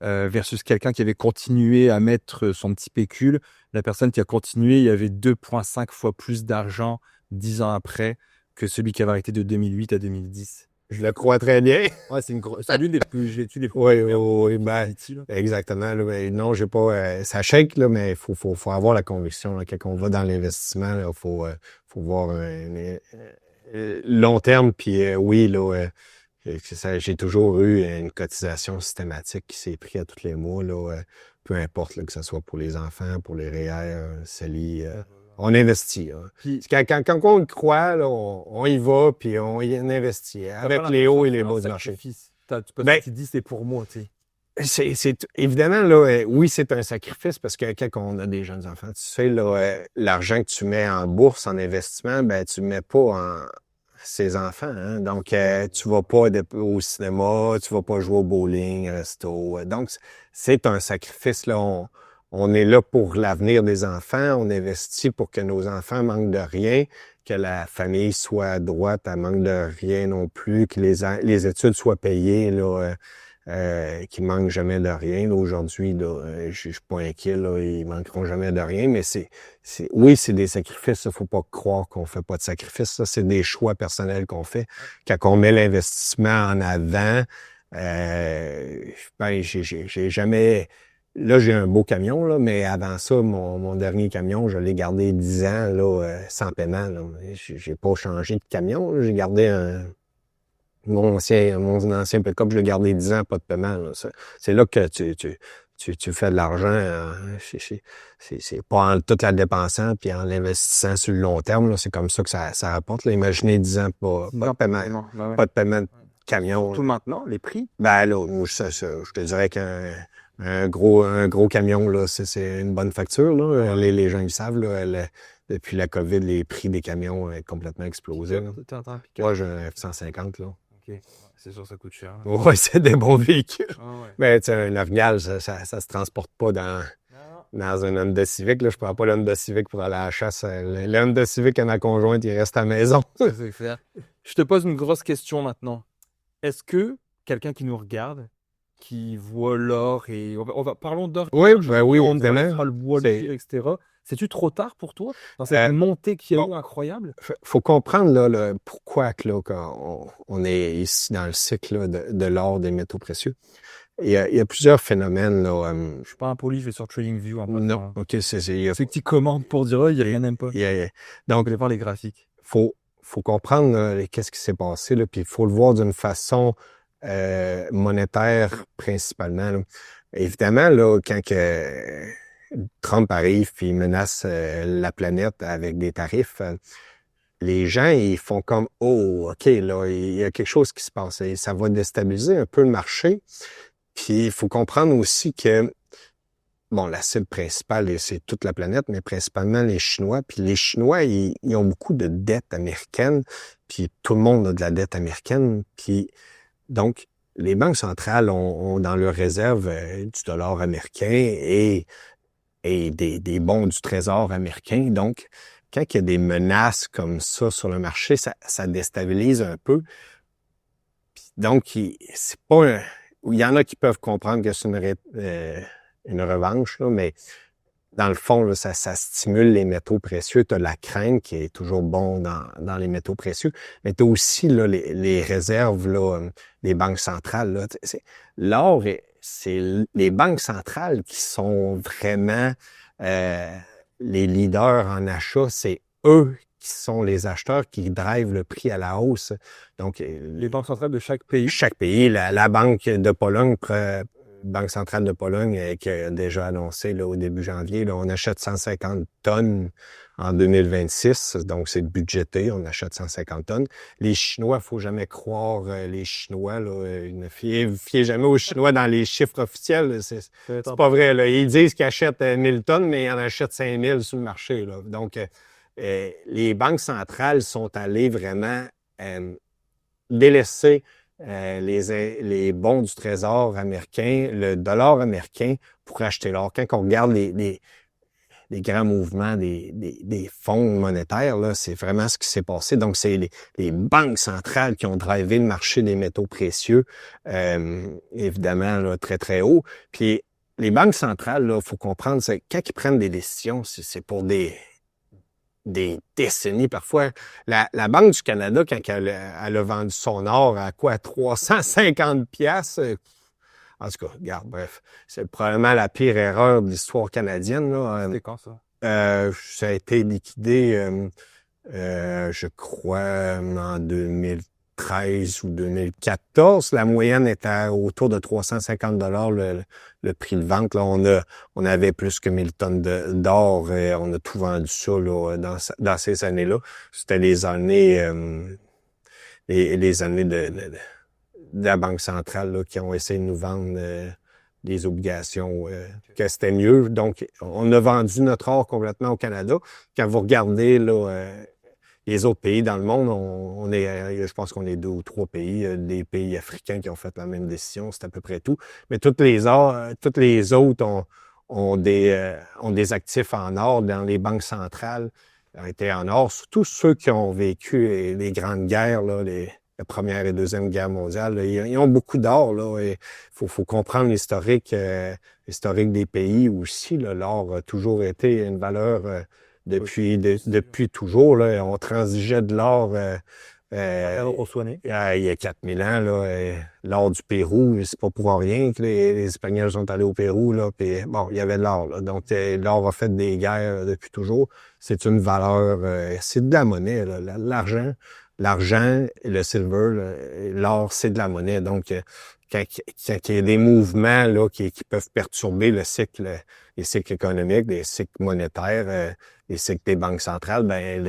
versus quelqu'un qui avait continué à mettre son petit pécule, la personne qui a continué, il y avait 2,5 fois plus d'argent 10 ans après que celui qui avait arrêté de 2008 à 2010. Je le crois très bien. Ouais, c'est l'une des plus études les plus oui, ben, exactement. Là, ben, non, j'ai pas. Ça shake, là, mais il faut avoir la conviction. Là, quand on va dans l'investissement, il faut voir long terme. Puis oui, là, j'ai toujours eu une cotisation systématique qui s'est prise à tous les mois, là, peu importe là, que ce soit pour les enfants, pour les REER, CELI. On investit. Puis, quand on y croit, là, on y va, puis on y investit. Avec les hauts et les bas du marché. Tu dis c'est pour moi, tu sais. Évidemment, là, oui, c'est un sacrifice parce que quand on a des jeunes enfants, tu sais, là, l'argent que tu mets en bourse, en investissement, ben tu ne mets pas en ses enfants. Hein? Donc, tu vas pas au cinéma, tu vas pas jouer au bowling, resto. Donc, c'est un sacrifice. Là. On est là pour l'avenir des enfants. On investit pour que nos enfants manquent de rien, que la famille soit à droite, elle manque de rien non plus, que les études soient payées, là, qu'ils manquent jamais de rien. Là, aujourd'hui, là, je suis pas inquiet, là, ils manqueront jamais de rien, mais oui, c'est des sacrifices. Il faut pas croire qu'on fait pas de sacrifices. Ça, c'est des choix personnels qu'on fait. Quand on met l'investissement en avant, ben, j'ai jamais... Là, j'ai un beau camion, là, mais avant ça, mon dernier camion, je l'ai gardé 10 ans là, sans paiement. Là. J'ai pas changé de camion. J'ai gardé mon ancien pick-up, je l'ai gardé 10 ans, pas de paiement. Là. C'est là que tu fais de l'argent. C'est pas en tout la dépensant puis en l'investissant sur le long terme. C'est comme ça que ça rapporte. Là. Imaginez 10 ans, pas de paiement. Pas de paiement de camion. Surtout maintenant, les prix. Ben là, je te dirais qu'un gros camion, là, c'est une bonne facture. Là. Les gens ils savent, là, depuis la COVID, les prix des camions ont complètement explosé. Moi, j'ai un F-150. Là. OK. C'est sûr, ça coûte cher. Oui, c'est des bons véhicules. Ah, ouais. Mais tu sais, un Orignal, ça se transporte pas dans un Honda Civic. Là. Je prends pas le Honda Civic pour aller à la chasse. Le Honda Civic à ma conjointe, il reste à la maison. C'est clair. Je te pose une grosse question maintenant. Est-ce que quelqu'un qui nous regarde, qui voit l'or et parlons d'or. Oui, ben oui, on le bois, etc. C'est-tu trop tard pour toi dans cette montée qui est incroyable? Faut comprendre là, pourquoi là, quand on est ici dans le cycle là, de l'or des métaux précieux. Il y a plusieurs phénomènes. Là, je suis pas impoli, je vais sur TradingView. Non, OK, c'est que tu commentes pour dire, il n'y a rien n'aime pas. Donc, allez voir les graphiques. Faut comprendre là, qu'est-ce qui s'est passé, là, puis il faut le voir d'une façon monétaire principalement. Là. Évidemment, là, quand Trump arrive puis menace la planète avec des tarifs, les gens, ils font comme « Oh, OK, là, il y a quelque chose qui se passe. » Et ça va déstabiliser un peu le marché. Puis il faut comprendre aussi que, bon, la cible principale, c'est toute la planète, mais principalement les Chinois. Puis les Chinois, ils ont beaucoup de dettes américaines, puis tout le monde a de la dette américaine. Puis donc, les banques centrales ont dans leurs réserves du dollar américain et des bons du trésor américain. Donc, quand il y a des menaces comme ça sur le marché, ça déstabilise un peu. Puis donc, c'est pas il y en a qui peuvent comprendre que c'est une revanche, là, mais dans le fond, là, ça stimule les métaux précieux. Tu as la crainte qui est toujours bon dans les métaux précieux, mais tu as aussi là, les réserves là, des banques centrales. Là. L'or, c'est les banques centrales qui sont vraiment les leaders en achat. C'est eux qui sont les acheteurs qui drivent le prix à la hausse. Donc, Les banques centrales de chaque pays. chaque pays, la Banque de Pologne, Banque centrale de Pologne, qui a déjà annoncé là, au début janvier, là, on achète 150 tonnes en 2026, donc c'est budgété, on achète 150 tonnes. Les Chinois, faut jamais croire les Chinois, là, ne fiez jamais aux Chinois dans les chiffres officiels, c'est pas vrai. Là. Ils disent qu'ils achètent 1000 tonnes, mais ils en achètent 5000 sur le marché. Là. Donc, les banques centrales sont allées vraiment délaisser les bons du Trésor américain, le dollar américain pour acheter l'or. Quand on regarde les grands mouvements des fonds monétaires, là, c'est vraiment ce qui s'est passé. Donc, c'est les banques centrales qui ont drivé le marché des métaux précieux, évidemment, là, très, très haut. Puis, les banques centrales, il faut comprendre, c'est quand ils prennent des décisions, c'est pour des décennies parfois. La Banque du Canada, quand elle a vendu son or à quoi? 350 piastres. En tout cas, regarde, bref. C'est probablement la pire erreur de l'histoire canadienne. C'est quand ça? Ça a été liquidé, je crois, en 2013 ou 2014. La moyenne était autour de 350 $ le prix de vente. Là, on avait plus que 1000 tonnes d'or et on a tout vendu ça là, dans ces années-là. C'était les années les années de la Banque centrale là, qui ont essayé de nous vendre des obligations que c'était mieux. Donc, on a vendu notre or complètement au Canada. Quand vous regardez là, les autres pays dans le monde, je pense qu'on est 2 ou 3 pays, des pays africains qui ont fait la même décision, c'est à peu près tout. Mais toutes les autres ont des actifs en or dans les banques centrales, étaient en or, surtout ceux qui ont vécu les grandes guerres, là, la Première et Deuxième Guerre mondiale. Là, ils ont beaucoup d'or. Il faut comprendre l'historique des pays aussi. L'or a toujours été une valeur depuis toujours. Là. On transigeait de l'or il y a 4000 ans. L'or du Pérou, c'est pas pour rien que les Espagnols sont allés au Pérou. Là, puis, bon, il y avait de l'or. Là. Donc, l'or a fait des guerres depuis toujours. C'est une valeur, c'est de la monnaie. Là. L'argent, le silver, l'or, c'est de la monnaie. Donc, quand il y a des mouvements là, qui peuvent perturber les cycles économiques, les cycles monétaires, les cycles des banques centrales, ben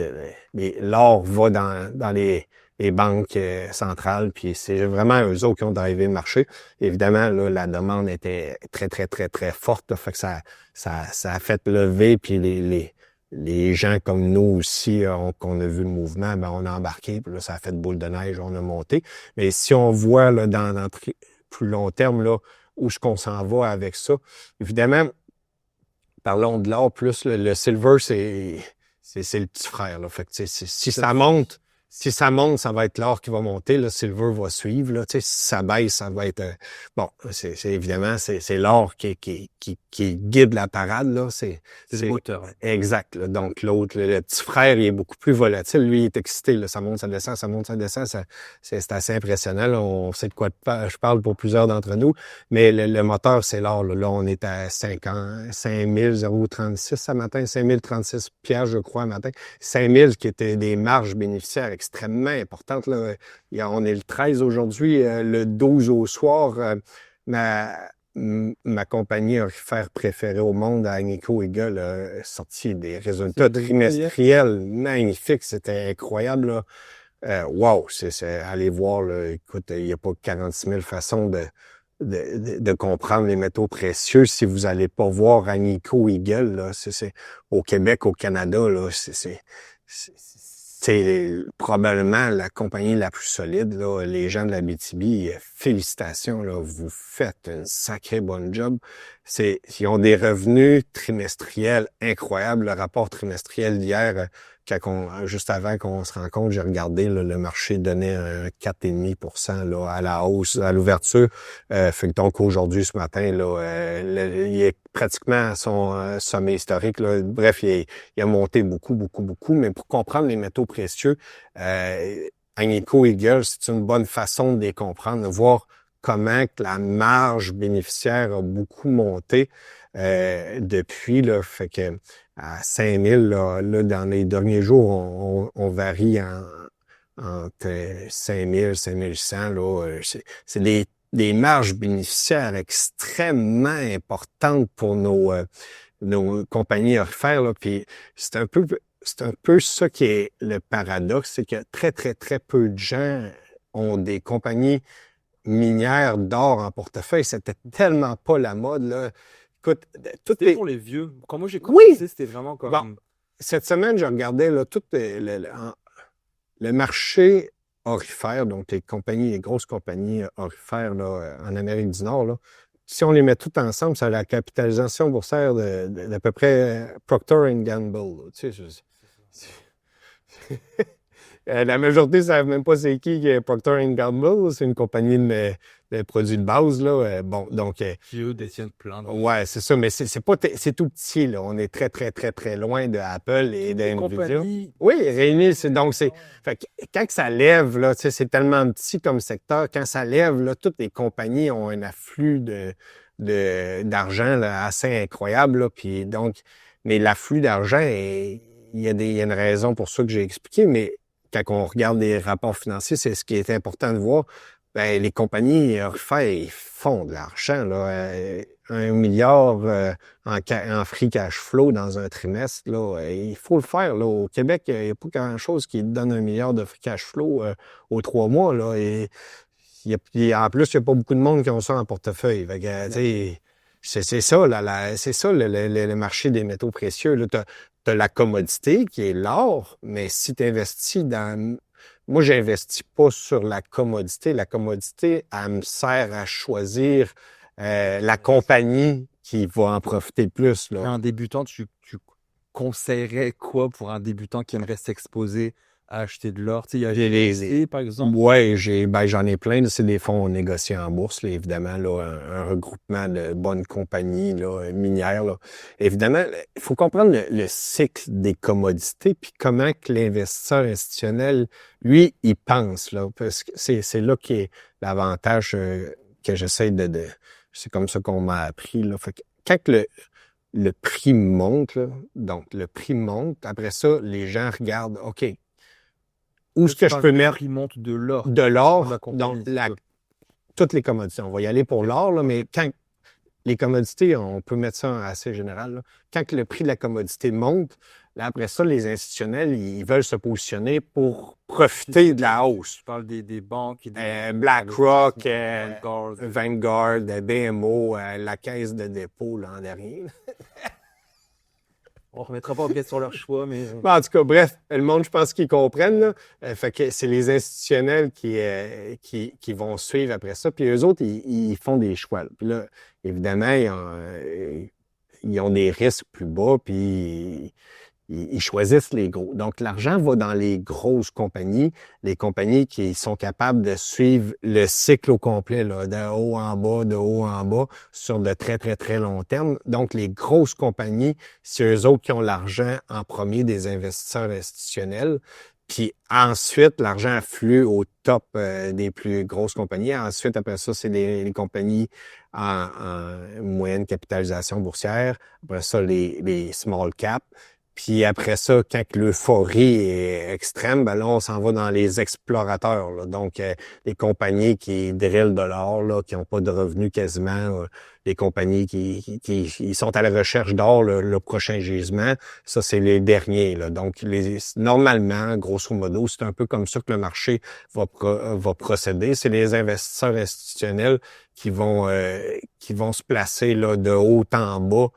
l'or va dans les banques centrales, puis c'est vraiment eux autres qui ont drivé le marché. Évidemment, là, la demande était très, très, très, très forte. Là, fait que ça a fait lever, puis les gens comme nous aussi, qu'on a vu le mouvement, ben on a embarqué, puis là, ça a fait boule de neige, on a monté. Mais si on voit là, dans plus long terme, là, où est-ce qu'on s'en va avec ça, évidemment, parlons de l'or plus, le silver, c'est le petit frère. Là. Fait que, si ça monte, ça va être l'or qui va monter, le silver va suivre. Là. Si ça baisse, ça va être... bon, évidemment, c'est l'or qui guide la parade. Là. C'est le moteur. Ouais. Exact. Là. Donc, l'autre, le petit frère, il est beaucoup plus volatile. Lui, il est excité. Là. Ça monte, ça descend, ça monte, ça descend. C'est assez impressionnant. Là. On sait de quoi je parle pour plusieurs d'entre nous. Mais le moteur, c'est l'or. Là. On est à 5036 ce matin, 5036 piastres, je crois, ce matin. 5000 qui étaient des marges bénéficiaires extrêmement importantes. Là. On est le 13 aujourd'hui, le 12 au soir. Ma compagnie aurifère préférée au monde, Agnico Eagle, a sorti des résultats trimestriels magnifiques. C'était incroyable. Là. Wow! Allez voir, là, écoute, il n'y a pas 46 000 façons de comprendre les métaux précieux si vous n'allez pas voir Agnico Eagle. Là. C'est au Québec, au Canada, là, c'est probablement la compagnie la plus solide. Là. Les gens de l'Abitibi, félicitations, là, vous faites un sacré bon job. Ils ont des revenus trimestriels incroyables. Le rapport trimestriel d'hier, juste avant qu'on se rencontre, j'ai regardé, là, le marché donnait un 4,5% là, à la hausse, à l'ouverture. Fait que donc aujourd'hui, ce matin, là, il est pratiquement à son sommet historique. Là. Bref, il a monté beaucoup, beaucoup, beaucoup. Mais pour comprendre les métaux précieux, Agnico Eagle, c'est une bonne façon de les comprendre, de voir comment que la marge bénéficiaire a beaucoup monté. depuis, là. Fait que à 5000, là, dans les derniers jours, on varie entre 5000, 5100, là. C'est des marges bénéficiaires extrêmement importantes pour nos compagnies orifères, là. Puis c'est un peu ça qui est le paradoxe, c'est que très, très, très peu de gens ont des compagnies minières d'or en portefeuille. C'était tellement pas la mode, là. Écoute, C'était pour les vieux. Quand moi j'ai Oui! commencé, c'était vraiment comme... Bon, cette semaine, je regardais là, tout le marché orifère, donc les grosses compagnies orifères là, en Amérique du Nord, là. Si on les met toutes ensemble, ça a la capitalisation boursière d'à peu près Procter Gamble, là. Tu sais, la majorité ne savent même pas c'est qui est Procter Gamble. C'est une compagnie de produits de base, là. Bon, donc... qui, eux, détiennent plein de... Ouais, c'est ça, mais c'est tout petit, là. On est très, très, très, très loin de Apple et d'NVIDIA. Oui, réunis, fait que quand ça lève, là, tu sais, c'est tellement petit comme secteur. Quand ça lève, là, toutes les compagnies ont un afflux d'argent, là, assez incroyable, là. Puis donc, mais l'afflux d'argent, il y a une raison pour ça que j'ai expliqué, mais quand on regarde les rapports financiers, c'est ce qui est important de voir. Ben, les compagnies orifères, ils font de l'argent, là. 1 milliard en free cash flow dans un trimestre, là. Il faut le faire, là. Au Québec, il n'y a pas grand-chose qui donne 1 milliard de free cash flow aux 3 mois, là. Et en plus, il n'y a pas beaucoup de monde qui ont ça en portefeuille. Fait que, tu sais, c'est ça, là, c'est ça le marché des métaux précieux, là. T'as la commodité qui est l'or, mais si tu investis dans... Moi, j'investis pas sur la commodité. La commodité, elle me sert à choisir la compagnie qui va en profiter le plus, là. Un débutant, tu conseillerais quoi pour un débutant qui aimerait s'exposer à acheter de l'or? Tu sais, il y a GLC, par exemple. Oui, j'en ai plein. C'est des fonds négociés en bourse, là, évidemment, là, un regroupement de bonnes compagnies là, minières. Là. Évidemment, il faut comprendre le cycle des commodités, puis comment que l'investisseur institutionnel, lui, il pense. Là, parce que c'est là qui est l'avantage que j'essaie de... C'est comme ça qu'on m'a appris. Là. Fait que quand le prix monte, là, donc le prix monte, après ça, les gens regardent, OK, où est-ce que je peux mettre... Le prix monte de l'or. De l'or, donc toutes les commodités. On va y aller pour l'or, là, mais quand les commodités, on peut mettre ça assez général, là. Quand le prix de la commodité monte, là, après ça, les institutionnels, ils veulent positionner pour profiter de la hausse. Je parle des banques. BlackRock, Vanguard, BMO, la Caisse de dépôt l'an dernier. On ne remettra pas en sur leur choix, mais... En tout cas, bref, le monde, je pense qu'ils comprennent, là. Fait que c'est les institutionnels qui vont suivre après ça. Puis eux autres, ils font des choix, là. Puis là, évidemment, ils ont des risques plus bas, puis ils choisissent les gros. Donc, l'argent va dans les grosses compagnies, les compagnies qui sont capables de suivre le cycle au complet, là, de haut en bas, sur de très, très, très long terme. Donc, les grosses compagnies, c'est eux autres qui ont l'argent en premier des investisseurs institutionnels. Puis ensuite, l'argent afflue au top des plus grosses compagnies. Ensuite, après ça, c'est les compagnies en moyenne capitalisation boursière. Après ça, les small cap. Puis après ça, quand l'euphorie est extrême, ben là, on s'en va dans les explorateurs, là. Donc, les compagnies qui drillent de l'or, là, qui n'ont pas de revenus quasiment, les compagnies qui sont à la recherche d'or, le prochain gisement, ça, c'est les derniers, là. Donc, normalement, grosso modo, c'est un peu comme ça que le marché va procéder. C'est les investisseurs institutionnels qui vont se placer là, de haut en bas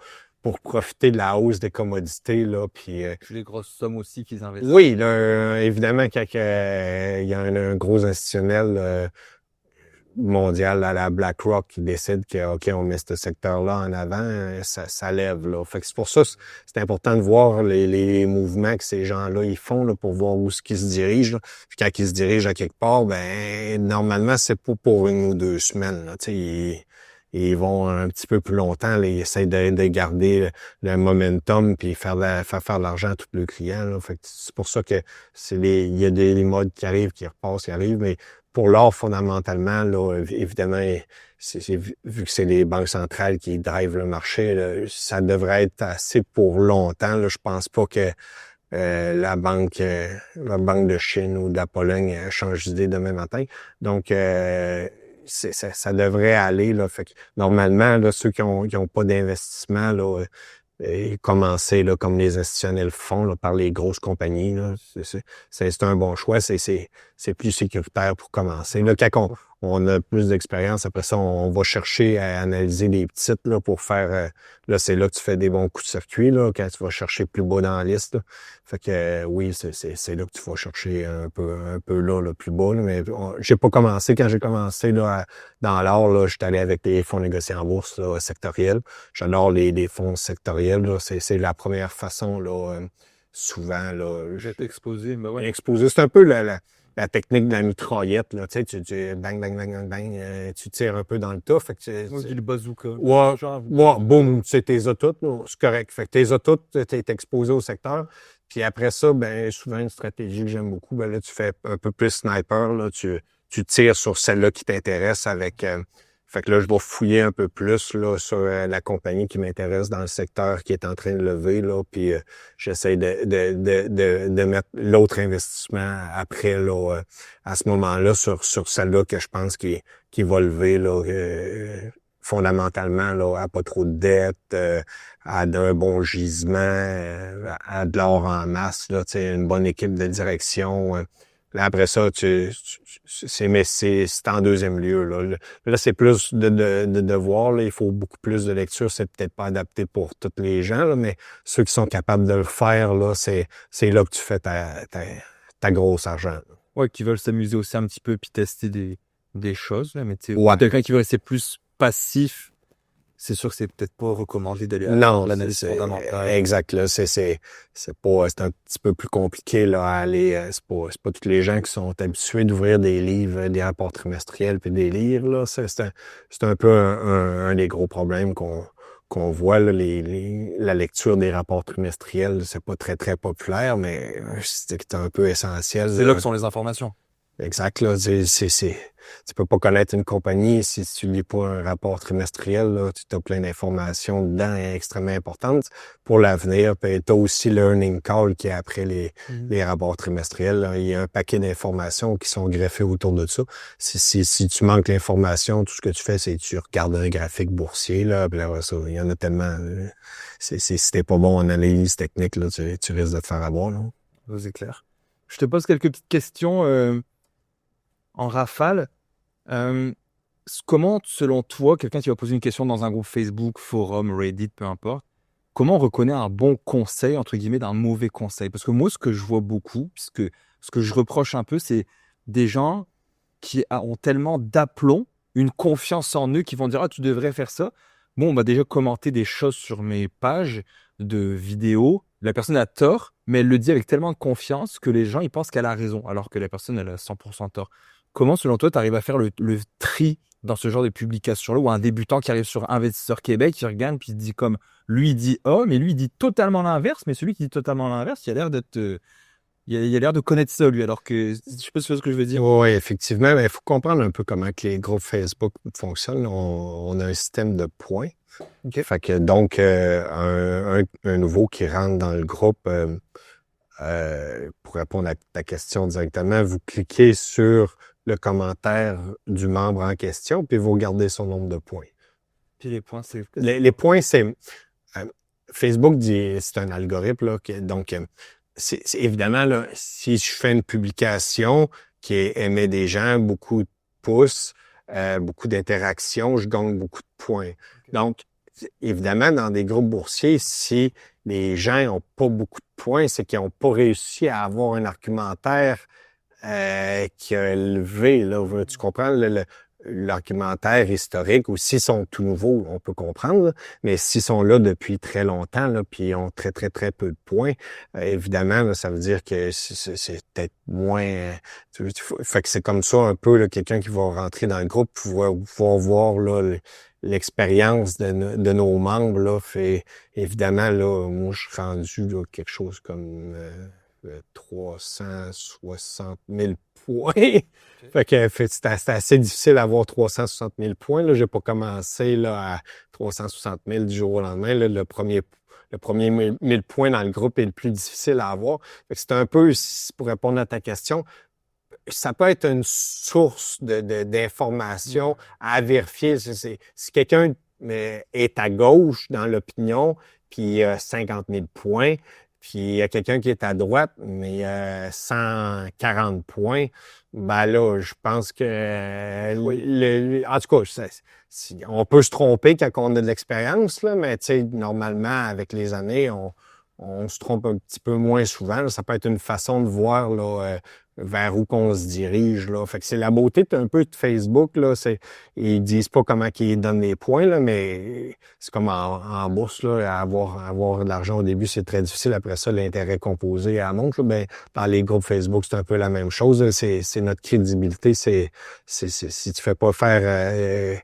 pour profiter de la hausse des commodités, là, puis... les grosses sommes aussi qu'ils investissent. Oui, là, évidemment, quand il y a un gros institutionnel mondial à la BlackRock qui décide que, OK, on met ce secteur-là en avant, ça lève, là. Fait que c'est pour ça, c'est important de voir les mouvements que ces gens-là, ils font, là, pour voir où est-ce qu'ils se dirigent, là. Puis quand ils se dirigent à quelque part, ben, normalement, c'est pas pour 1 ou 2 semaines, là, tu sais, ils vont un petit peu plus longtemps, là, ils essaient de garder le momentum puis faire de l'argent à tous les clients, là. Fait que c'est pour ça que il y a des modes qui arrivent, qui repassent, qui arrivent, mais pour l'or, fondamentalement, là, évidemment, vu que c'est les banques centrales qui drivent le marché, là, ça devrait être assez pour longtemps. Là. Je pense pas que la banque de Chine ou de la Pologne change d'idée demain matin. Donc, ça devrait aller. Là. Fait que, normalement, là, ceux qui ont pas d'investissement, là, et commencer là, comme les institutionnels font là, par les grosses compagnies. Là. C'est un bon choix. C'est plus sécuritaire pour commencer. Là, quand on a plus d'expérience, après ça, on va chercher à analyser les petites là, pour faire... là, c'est là que tu fais des bons coups de circuit, là, quand tu vas chercher plus bas dans la liste. Là. Fait que oui, c'est là que tu vas chercher un peu là, le plus bas. Là, mais j'ai pas commencé. Quand j'ai commencé là, dans l'or, là, j'étais allé avec les fonds négociés en bourse là, sectoriels. J'adore les fonds sectoriels. Là. C'est la première façon, là, souvent. Là, J'ai été exposé, mais ouais. exposé. C'est un peu la technique de la mitraillette. Là. Tu sais, tu bang, bang, bang, bang, bang, tu tires un peu dans le tas. Fait que Moi, je dis le bazooka. ouais, boum, tu sais, t'es as toutes, là, c'est correct. Fait que t'es as toutes, t'es exposé au secteur. Puis après ça, ben souvent une stratégie que j'aime beaucoup, ben là, tu fais un peu plus sniper, là, tu tires sur celle-là qui t'intéresse avec... fait que là, je vais fouiller un peu plus là, sur la compagnie qui m'intéresse dans le secteur qui est en train de lever, là, puis j'essaie de mettre l'autre investissement après, là, à ce moment-là, sur celle-là que je pense qui va lever, là, fondamentalement, là, à pas trop de dettes, à d'un bon gisement, à de l'or en masse, là, tu sais, une bonne équipe de direction. Là, après ça, c'est en deuxième lieu. Là, c'est plus de devoirs. Là. Il faut beaucoup plus de lecture. C'est peut-être pas adapté pour tous les gens, là, mais ceux qui sont capables de le faire, là, c'est là que tu fais ta grosse argent. Ouais, qui veulent s'amuser aussi un petit peu puis tester des choses. Là, mais tu sais, Ouais. quelqu'un qui veut rester plus passif, c'est sûr que c'est peut-être pas recommandé d'aller à Non, l'analyse fondamentale. exact. Là, c'est un petit peu plus compliqué là, à aller. C'est pas tous les gens qui sont habitués d'ouvrir des livres, des rapports trimestriels puis des lire. Là. C'est un peu un des gros problèmes qu'on voit. Là, la lecture des rapports trimestriels, c'est pas très, très populaire, mais c'est un peu essentiel. C'est là que sont les informations. Exact, là, tu peux pas connaître une compagnie si tu lis pas un rapport trimestriel, là, tu as plein d'informations dedans extrêmement importantes pour l'avenir. Puis tu as aussi l'earning call qui est après les rapports trimestriels. Là. Il y a un paquet d'informations qui sont greffées autour de ça. Si tu manques l'information, tout ce que tu fais, c'est que tu regardes un graphique boursier, là, puis là, ça, il y en a tellement. Si t'es pas bon en analyse technique, là, tu risques de te faire avoir. Là. C'est clair. Je te pose quelques petites questions en rafale. Comment, selon toi, quelqu'un qui va poser une question dans un groupe Facebook, forum, Reddit, peu importe, comment on reconnaît un bon conseil, entre guillemets, d'un mauvais conseil? Parce que moi, ce que je vois beaucoup, puisque ce que je reproche un peu, c'est des gens qui ont tellement d'aplomb, une confiance en eux, qui vont dire « Ah, tu devrais faire ça ». Bon, on m'a déjà commenté des choses sur mes pages de vidéos. La personne a tort, mais elle le dit avec tellement de confiance que les gens, ils pensent qu'elle a raison, alors que la personne, elle a 100% tort. Comment, selon toi, tu arrives à faire le tri dans ce genre de publication-là, ou un débutant qui arrive sur Investisseur Québec, qui regarde, puis il dit comme, lui, il dit A, mais lui, il dit totalement l'inverse, mais celui qui dit totalement l'inverse, il a l'air d'être... il a l'air de connaître ça, lui, alors que... Je sais pas si tu vois ce que je veux dire. Oui, effectivement. Il faut comprendre un peu comment que les groupes Facebook fonctionnent. On a un système de points. OK. Fait que donc, un nouveau qui rentre dans le groupe, pour répondre à ta question directement, vous cliquez sur le commentaire du membre en question, puis vous regardez son nombre de points. Puis les points, c'est... Les points, c'est... Facebook dit, c'est un algorithme, là, donc... c'est évidemment, là, si je fais une publication qui est aimée des gens, beaucoup de pouces, beaucoup d'interactions, je gagne beaucoup de points. Okay. Donc, évidemment, dans des groupes boursiers, si les gens n'ont pas beaucoup de points, c'est qu'ils n'ont pas réussi à avoir un argumentaire qui a élevé. Là, tu comprends? L'argumentaire historique, ou s'ils sont tout nouveaux, on peut comprendre, là, mais s'ils sont là depuis très longtemps, là, puis ils ont très, très, très peu de points, évidemment, là, ça veut dire que c'est peut-être moins... fait que c'est comme ça un peu, là, quelqu'un qui va rentrer dans le groupe va voir là, l'expérience de nos membres, là, fait évidemment, là, moi, je suis rendu là, quelque chose comme 360 000 points. Fait que c'était assez difficile d'avoir 360 000 points. Là, j'ai pas commencé là, à 360 000 du jour au lendemain. Là, le premier 1000 points dans le groupe est le plus difficile à avoir. Fait que c'est un peu, pour répondre à ta question, ça peut être une source d'information à vérifier. Si quelqu'un est à gauche dans l'opinion, puis il a 50 000 points, puis il y a quelqu'un qui est à droite, mais il a 140 points, ben là, je pense que... en tout cas, on peut se tromper quand on a de l'expérience, là, mais tu sais, normalement, avec les années, on se trompe un petit peu moins souvent. Là. Ça peut être une façon de voir là, vers où qu'on se dirige. Là. Fait que c'est la beauté un peu de Facebook. Là. Ils disent pas comment ils donnent les points, là, mais c'est comme en bourse. Là, avoir de l'argent au début, c'est très difficile. Après ça, l'intérêt composé à la montre. Là, ben, dans les groupes Facebook, c'est un peu la même chose. Là. C'est notre crédibilité. Si tu fais pas faire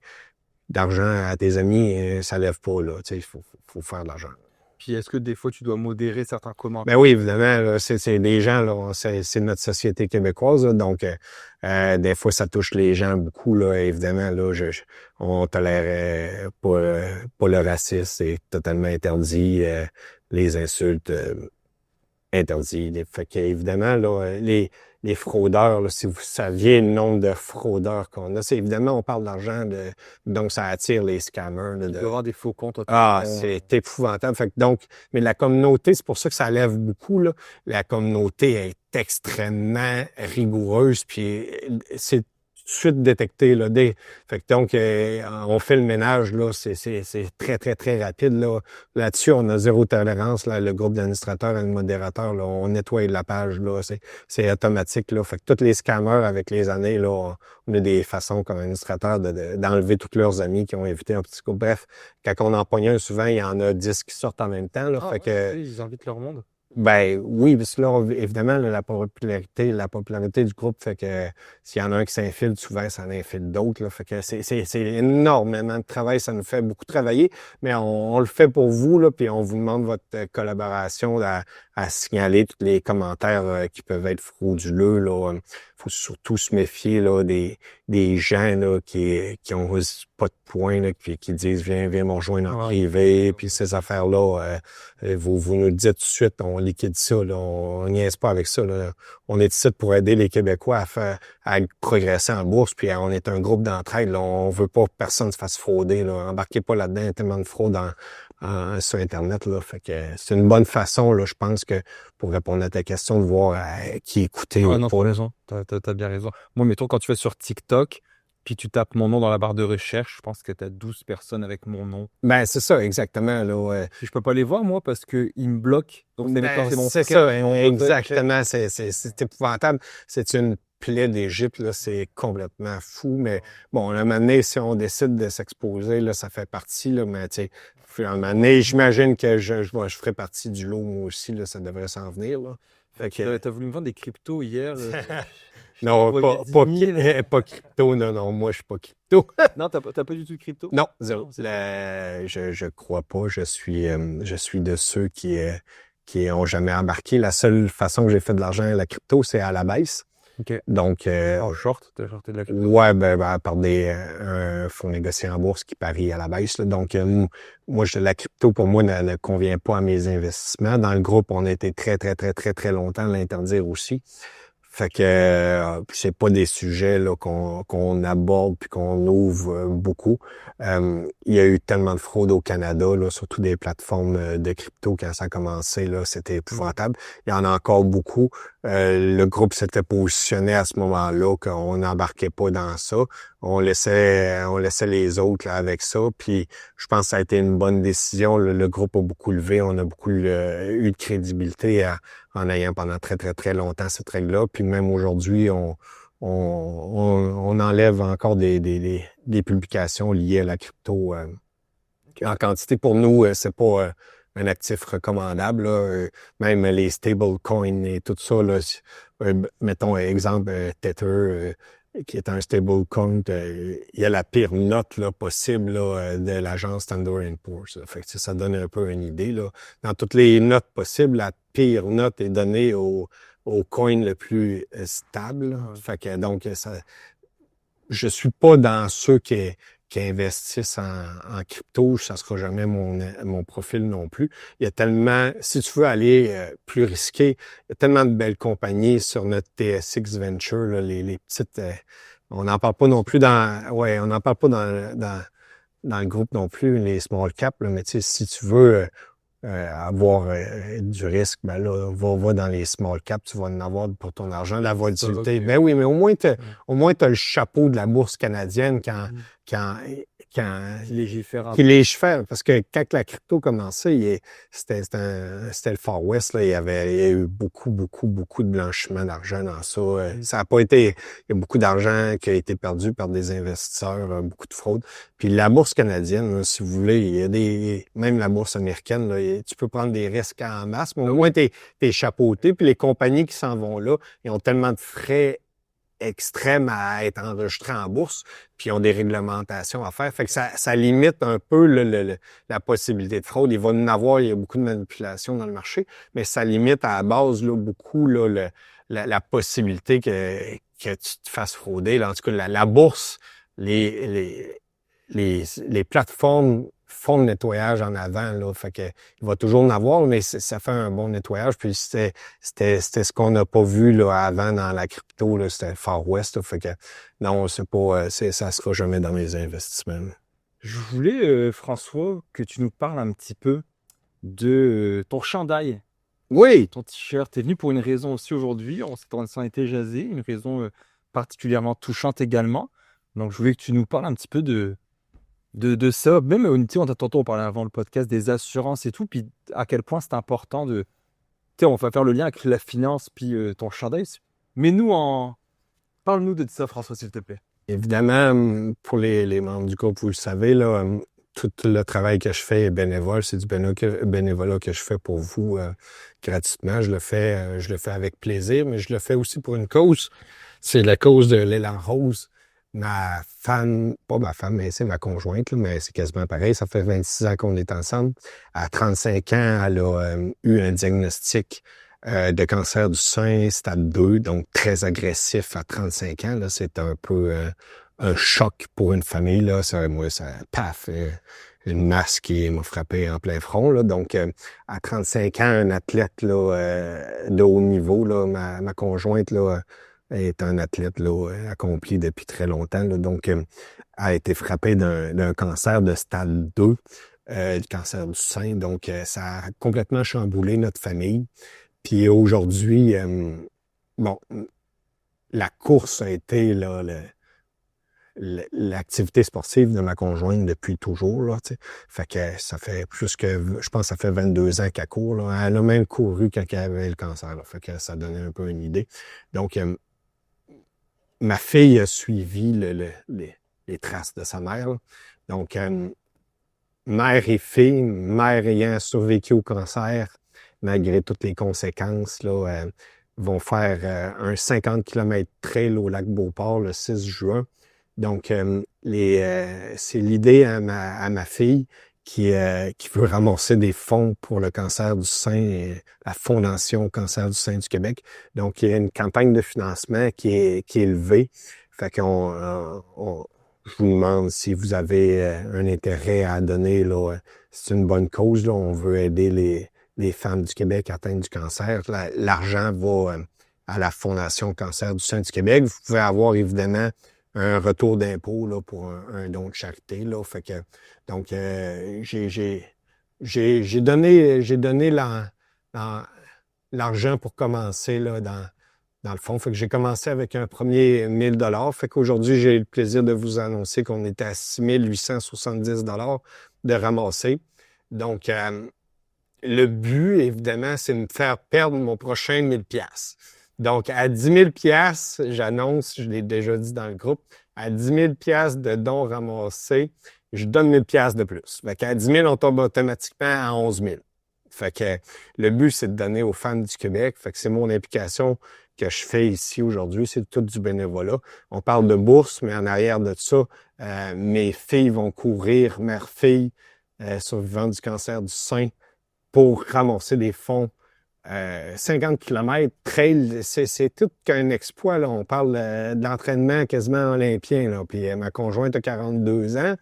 d'argent à tes amis, ça lève pas. Là. Il faut faire de l'argent. Puis est-ce que des fois, tu dois modérer certains commentaires? Ben oui, évidemment, là, c'est des gens, là, c'est notre société québécoise, là, donc des fois, ça touche les gens beaucoup, là, évidemment, là, on tolérait pas le racisme, c'est totalement interdit, les insultes, interdit. Fait qu'évidemment, là, les fraudeurs, là, si vous saviez le nombre de fraudeurs qu'on a, c'est évidemment, on parle d'argent, donc ça attire les scammers. Là, Il doit y avoir des faux comptes. c'est épouvantable. Fait que donc, mais la communauté, c'est pour ça que ça lève beaucoup, là. La communauté est extrêmement rigoureuse, puis c'est tout de suite détecté, là. Fait que donc, on fait le ménage, là, c'est très, très, très rapide, là. Là-dessus, on a zéro tolérance, là, le groupe d'administrateurs et le modérateur, là, on nettoie la page, là, c'est automatique, là. Fait que tous les scammers, avec les années, là, on a des façons, comme administrateur, d'enlever tous leurs amis qui ont évité un petit coup. Bref, quand on en pogne un, souvent, il y en a 10 qui sortent en même temps, là. Fait que... Ils invitent leur monde. Ben oui, parce que là, évidemment, là, la popularité du groupe fait que s'il y en a un qui s'infile, souvent, ça en infile d'autres. Là, fait que c'est énormément de travail, ça nous fait beaucoup travailler, mais on le fait pour vous, là, puis on vous demande votre collaboration à signaler tous les commentaires qui peuvent être frauduleux. Là. Faut surtout se méfier là, des gens là, qui ont pas de points, là, qui disent viens me rejoindre en privé, puis ces affaires-là, vous nous le dites tout de suite, on liquide ça, là, on niaise pas avec ça. Là. On est ici pour aider les Québécois à progresser en bourse, puis on est un groupe d'entraide. Là. On veut pas que personne se fasse frauder. Là. Embarquez pas là-dedans, il y a tellement de fraude sur Internet. Là. Fait que c'est une bonne façon, là, je pense que pour répondre à ta question, de voir qui écouter. Ah non, t'as raison. T'as bien raison. Moi, mettons, quand tu vas sur TikTok, puis tu tapes mon nom dans la barre de recherche, je pense que tu as 12 personnes avec mon nom. Ben, c'est ça, exactement. Là, Puis je peux pas les voir, moi, parce qu'ils me bloquent. Donc, c'est ça, exactement. C'est épouvantable. C'est une plaie d'Égypte, là, c'est complètement fou. Mais bon, à un moment donné, si on décide de s'exposer, là, ça fait partie, là, mais tu sais, à un moment donné, j'imagine que je ferai partie du lot, moi aussi, là, ça devrait s'en venir, là. Fait que... T'as voulu me vendre des cryptos hier. Non, pas crypto, non, moi, je suis pas crypto. Non, t'as pas du tout de crypto? Non, zéro. Je crois pas. Je suis de ceux qui ont jamais embarqué. La seule façon que j'ai fait de l'argent à la crypto, c'est à la baisse. Okay. Donc, short, t'as shorté de la crypto? Ouais, par un fonds négocié en bourse qui parie à la baisse. Là. Donc, moi, la crypto, pour moi, ne convient pas à mes investissements. Dans le groupe, on a été très, très, très, très, très longtemps à l'interdire aussi. Fait que c'est pas des sujets là qu'on aborde puis qu'on ouvre beaucoup. Il y a eu tellement de fraude au Canada, là, surtout des plateformes de crypto quand ça a commencé, là, c'était épouvantable. Il y en a encore beaucoup. Le groupe s'était positionné à ce moment-là qu'on n'embarquait pas dans ça. On laissait les autres là, avec ça. Puis je pense que ça a été une bonne décision. Le groupe a beaucoup levé. On a beaucoup eu de crédibilité en ayant pendant très, très, très longtemps cette règle-là. Puis même aujourd'hui, on enlève encore des publications liées à la crypto en quantité. Pour nous, c'est pas un actif recommandable. Là. Même les stablecoins et tout ça, là, mettons exemple Tether, qui est un stablecoin. Il y a la pire note là, possible là, de l'agence Standard & Poor's. Fait que, ça donne un peu une idée. Là. Dans toutes les notes possibles, la pire note est donnée au coin le plus stable. Fait que, donc, je suis pas dans ceux qui investissent en crypto. Ça sera jamais mon profil non plus. Il y a tellement, si tu veux aller plus risqué, il y a tellement de belles compagnies sur notre TSX Venture, là, les petites, on n'en parle pas non plus on n'en parle pas dans le groupe non plus, les small cap, là, mais tu sais, si tu veux avoir du risque, ben là, va dans les small caps, tu vas en avoir pour ton argent, la volatilité. Ok. Ben oui, mais au moins t'as le chapeau de la bourse canadienne quand Qui légifère un qui peu. légifère. Parce que quand la crypto commençait, c'était le Far West, là, il y a eu beaucoup de blanchiment d'argent dans ça. Ça a pas été, il y a beaucoup d'argent qui a été perdu par des investisseurs, beaucoup de fraude. Puis la bourse canadienne, là, si vous voulez, il y a même la bourse américaine, là, tu peux prendre des risques en masse, mais au moins t'es chapeauté. Puis les compagnies qui s'en vont là, ils ont tellement de frais extrêmes à être enregistrés en bourse, puis ils ont des réglementations à faire. Fait que ça limite un peu la possibilité de fraude. Il va en avoir, il y a beaucoup de manipulation dans le marché, mais ça limite à la base là, beaucoup là, la possibilité que tu te fasses frauder. Là, en tout cas, la bourse, les plateformes font le nettoyage en avant, là. Fait que, il va toujours en avoir, mais ça fait un bon nettoyage. Puis c'était ce qu'on n'a pas vu, là, avant dans la crypto, là. C'était Far West, là. Fait que, non, c'est pas, ça sera jamais dans mes investissements. Je voulais, François, que tu nous parles un petit peu de ton chandail, Oui! ton t-shirt. T'es venu pour une raison aussi aujourd'hui. On s'en était jasé, une raison particulièrement touchante également. Donc, je voulais que tu nous parles un petit peu de ça. Même, tu sais, tantôt, on parlait avant le podcast des assurances et tout. Puis, à quel point c'est important de. Tu sais, on va faire le lien avec la finance puis ton chandail. Mais parle-nous de ça, François, s'il te plaît. Évidemment, pour les membres du groupe, vous le savez, là, tout le travail que je fais est bénévole. C'est du bénévolat que je fais pour vous gratuitement. Je le fais avec plaisir, mais je le fais aussi pour une cause. C'est la cause de l'élan rose. Ma femme, pas ma femme, mais c'est ma conjointe, là, mais c'est quasiment pareil. Ça fait 26 ans qu'on est ensemble. À 35 ans, elle a eu un diagnostic de cancer du sein stade 2, donc très agressif à 35 ans. Là, c'est un peu un choc pour une famille. Là. Paf, une masse qui m'a frappé en plein front. Là. Donc, à 35 ans, un athlète là, de haut niveau, là, ma conjointe là, est un athlète là, accompli depuis très longtemps. Là. Donc, a été frappée d'un cancer de stade 2, le cancer du sein. Donc, ça a complètement chamboulé notre famille. Puis aujourd'hui, bon, la course a été là, l'activité sportive de ma conjointe depuis toujours. Là, tu sais. Fait que ça fait plus que, je pense que ça fait 22 ans qu'elle court. Là. Elle a même couru quand elle avait le cancer. Là. Fait que ça donnait un peu une idée. Donc, ma fille a suivi les traces de sa mère. Là. Donc, mère et fille, mère ayant survécu au cancer, malgré toutes les conséquences, là, vont faire un 50 km trail au lac Beauport le 6 juin. Donc, c'est l'idée à ma fille qui veut ramasser des fonds pour le cancer du sein et la Fondation Cancer du sein du Québec. Donc, il y a une campagne de financement qui est élevée. Fait je vous demande si vous avez un intérêt à donner. Là, c'est une bonne cause. Là. On veut aider les femmes du Québec atteintes du cancer. L'argent va à la Fondation Cancer du sein du Québec. Vous pouvez avoir évidemment un retour d'impôt là, pour un don de charité. Là. Fait que, donc, j'ai donné l'argent pour commencer là, dans le fond. Fait que j'ai commencé avec un premier 1 000 $. Fait qu'aujourd'hui, j'ai le plaisir de vous annoncer qu'on était à 6 870 $ de ramasser. Donc, le but, évidemment, c'est de me faire perdre mon prochain 1 000 $. Donc, à 10 000 $, j'annonce, je l'ai déjà dit dans le groupe, à 10 000 $ de dons ramassés, je donne 1 000 $ de plus. Fait qu'à 10 000, on tombe automatiquement à 11 000. Fait que le but, c'est de donner aux femmes du Québec. Fait que c'est mon implication que je fais ici aujourd'hui. C'est tout du bénévolat. On parle de bourse, mais en arrière de ça, mes filles vont courir, mère-fille, survivant du cancer du sein, pour ramasser des fonds. 50 km, trail, c'est tout qu'un exploit, là. On parle de l'entraînement quasiment olympien, là. Puis ma conjointe a 42 ans.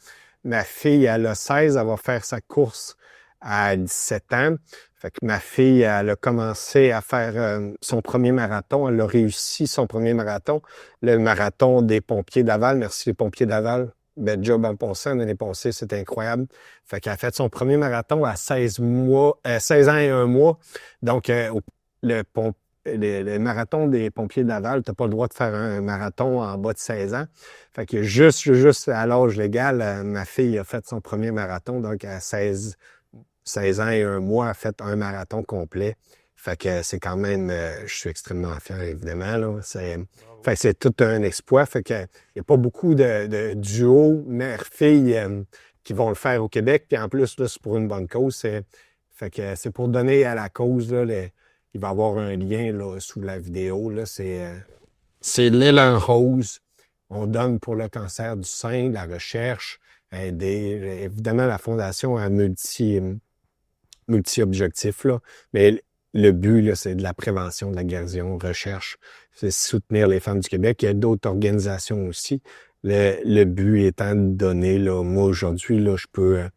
Ma fille, elle a 16, elle va faire sa course à 17 ans. Fait que ma fille, elle a commencé à faire son premier marathon. Elle a réussi son premier marathon, le marathon des pompiers d'Aval. Merci les pompiers d'Aval. Bel job en passant l'année passée, c'était incroyable. Fait qu'elle a fait son premier marathon à 16 ans et 1 mois. Donc, le marathon des pompiers d'Aval, tu n'as pas le droit de faire un marathon en bas de 16 ans. Fait que juste à l'âge légal, ma fille a fait son premier marathon. Donc, à 16 ans et 1 mois, elle a fait un marathon complet. Fait que c'est quand même, je suis extrêmement fier, évidemment, là. Fait que c'est tout un exploit. Fait que il n'y a pas beaucoup de duos mère-fille qui vont le faire au Québec. Puis en plus, là, c'est pour une bonne cause. Fait que c'est pour donner à la cause, là, il va y avoir un lien là, sous la vidéo. Là, c'est l'élan rose. On donne pour le cancer du sein, la recherche, aider. Évidemment, la Fondation a multi-objectifs, là. Mais le but, là, c'est de la prévention, de la guérison, recherche. C'est soutenir les femmes du Québec. Il y a d'autres organisations aussi. Le but étant de donner, là, moi, aujourd'hui, là, je peux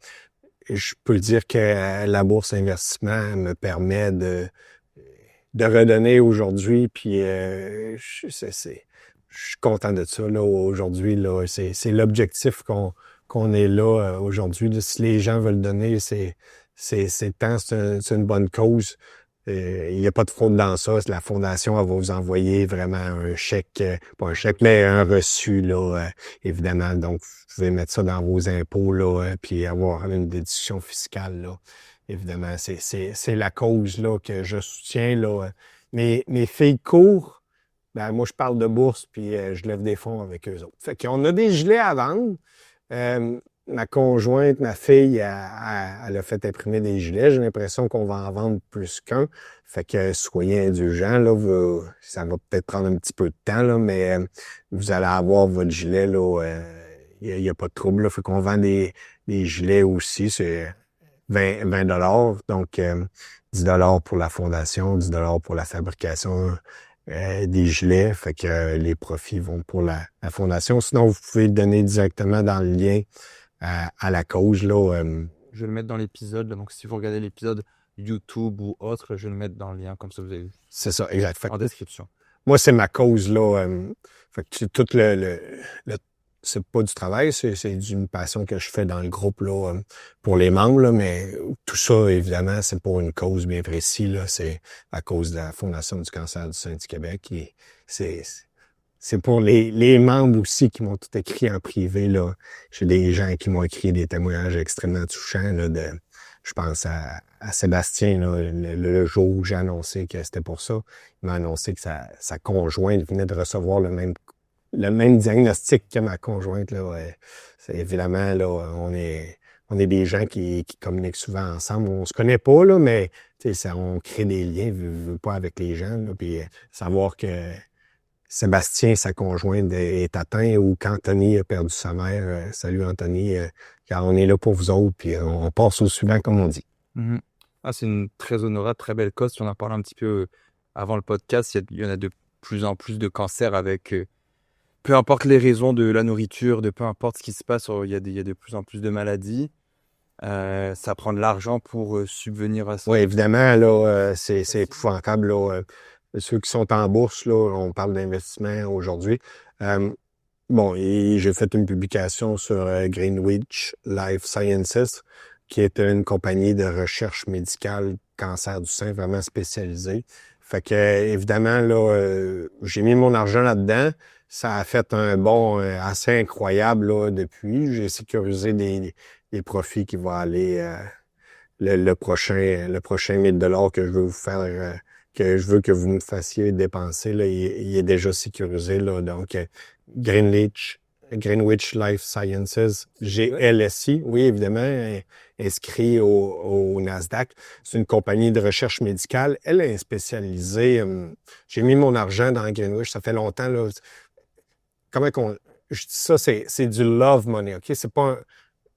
le dire que la bourse investissement me permet de redonner aujourd'hui. Puis, je suis content de ça, là, aujourd'hui, là. C'est l'objectif qu'on est là aujourd'hui. Là. Si les gens veulent donner, c'est temps, c'est une bonne cause. Il n'y a pas de fraude dans ça. La Fondation, elle va vous envoyer vraiment un chèque, pas un chèque, mais un reçu, là, évidemment. Donc, vous pouvez mettre ça dans vos impôts, là, puis avoir une déduction fiscale, là. Évidemment, c'est la cause, là, que je soutiens, là. Mes filles courent, ben, moi, je parle de bourse, puis je lève des fonds avec eux autres. Fait qu'on a des gilets à vendre. Ma conjointe, ma fille, elle a fait imprimer des gilets. J'ai l'impression qu'on va en vendre plus qu'un. Fait que soyez indulgents, là. Ça va peut-être prendre un petit peu de temps, là, mais vous allez avoir votre gilet, là. Il n'y a pas de trouble, là. Fait qu'on vend des gilets aussi. C'est 20 $. Donc, 10 $ pour la fondation, 10 $ pour la fabrication des gilets. Fait que les profits vont pour la fondation. Sinon, vous pouvez le donner directement dans le lien à la cause, là. Je vais le mettre dans l'épisode. Donc, si vous regardez l'épisode YouTube ou autre, je vais le mettre dans le lien, comme ça vous avez C'est ça, exact. Fait en description. moi, c'est ma cause, là. Fait que c'est tout c'est pas du travail, c'est une passion que je fais dans le groupe, là, pour les membres, là, mais tout ça, évidemment, c'est pour une cause bien précise, là. C'est à cause de la Fondation du cancer du sein du Québec. Et c'est pour les membres aussi qui m'ont tout écrit en privé, là. J'ai des gens qui m'ont écrit des témoignages extrêmement touchants, là, je pense à Sébastien, là, le jour où j'ai annoncé que c'était pour ça. Il m'a annoncé que sa conjointe venait de recevoir le même diagnostic que ma conjointe, là. Ouais. C'est évidemment, là, on est des gens qui communiquent souvent ensemble. On se connaît pas, là, mais, on crée des liens, pas avec les gens, là. Puis savoir que Sébastien, sa conjointe, est atteint, ou qu'Anthony a perdu sa mère. Salut Anthony, car on est là pour vous autres, puis on passe au suivant, comme on dit. Mm-hmm. Ah, c'est une très honorable, très belle cause. On en parlait un petit peu avant le podcast. Il y en a de plus en plus de cancers avec, peu importe les raisons de la nourriture, de peu importe ce qui se passe, il y a de plus en plus de maladies. Ça prend de l'argent pour subvenir à ça. Oui, évidemment, là, c'est épouvantable, là. Ceux qui sont en bourse, là, on parle d'investissement aujourd'hui. Bon, et j'ai fait une publication sur Greenwich Life Sciences, qui est une compagnie de recherche médicale cancer du sein vraiment spécialisée. Fait que, évidemment, là, j'ai mis mon argent là-dedans. Ça a fait un bond assez incroyable, là, depuis. J'ai sécurisé des profits qui vont aller le prochain 1 000 $ que je veux vous faire, que je veux que vous me fassiez dépenser, là, il est déjà sécurisé, là. Donc, Greenwich Greenwich Life Sciences, GLSI, oui, évidemment, inscrit au Nasdaq. C'est une compagnie de recherche médicale. Elle est spécialisée. J'ai mis mon argent dans Greenwich, ça fait longtemps. Là. Je dis ça, c'est du love money, OK?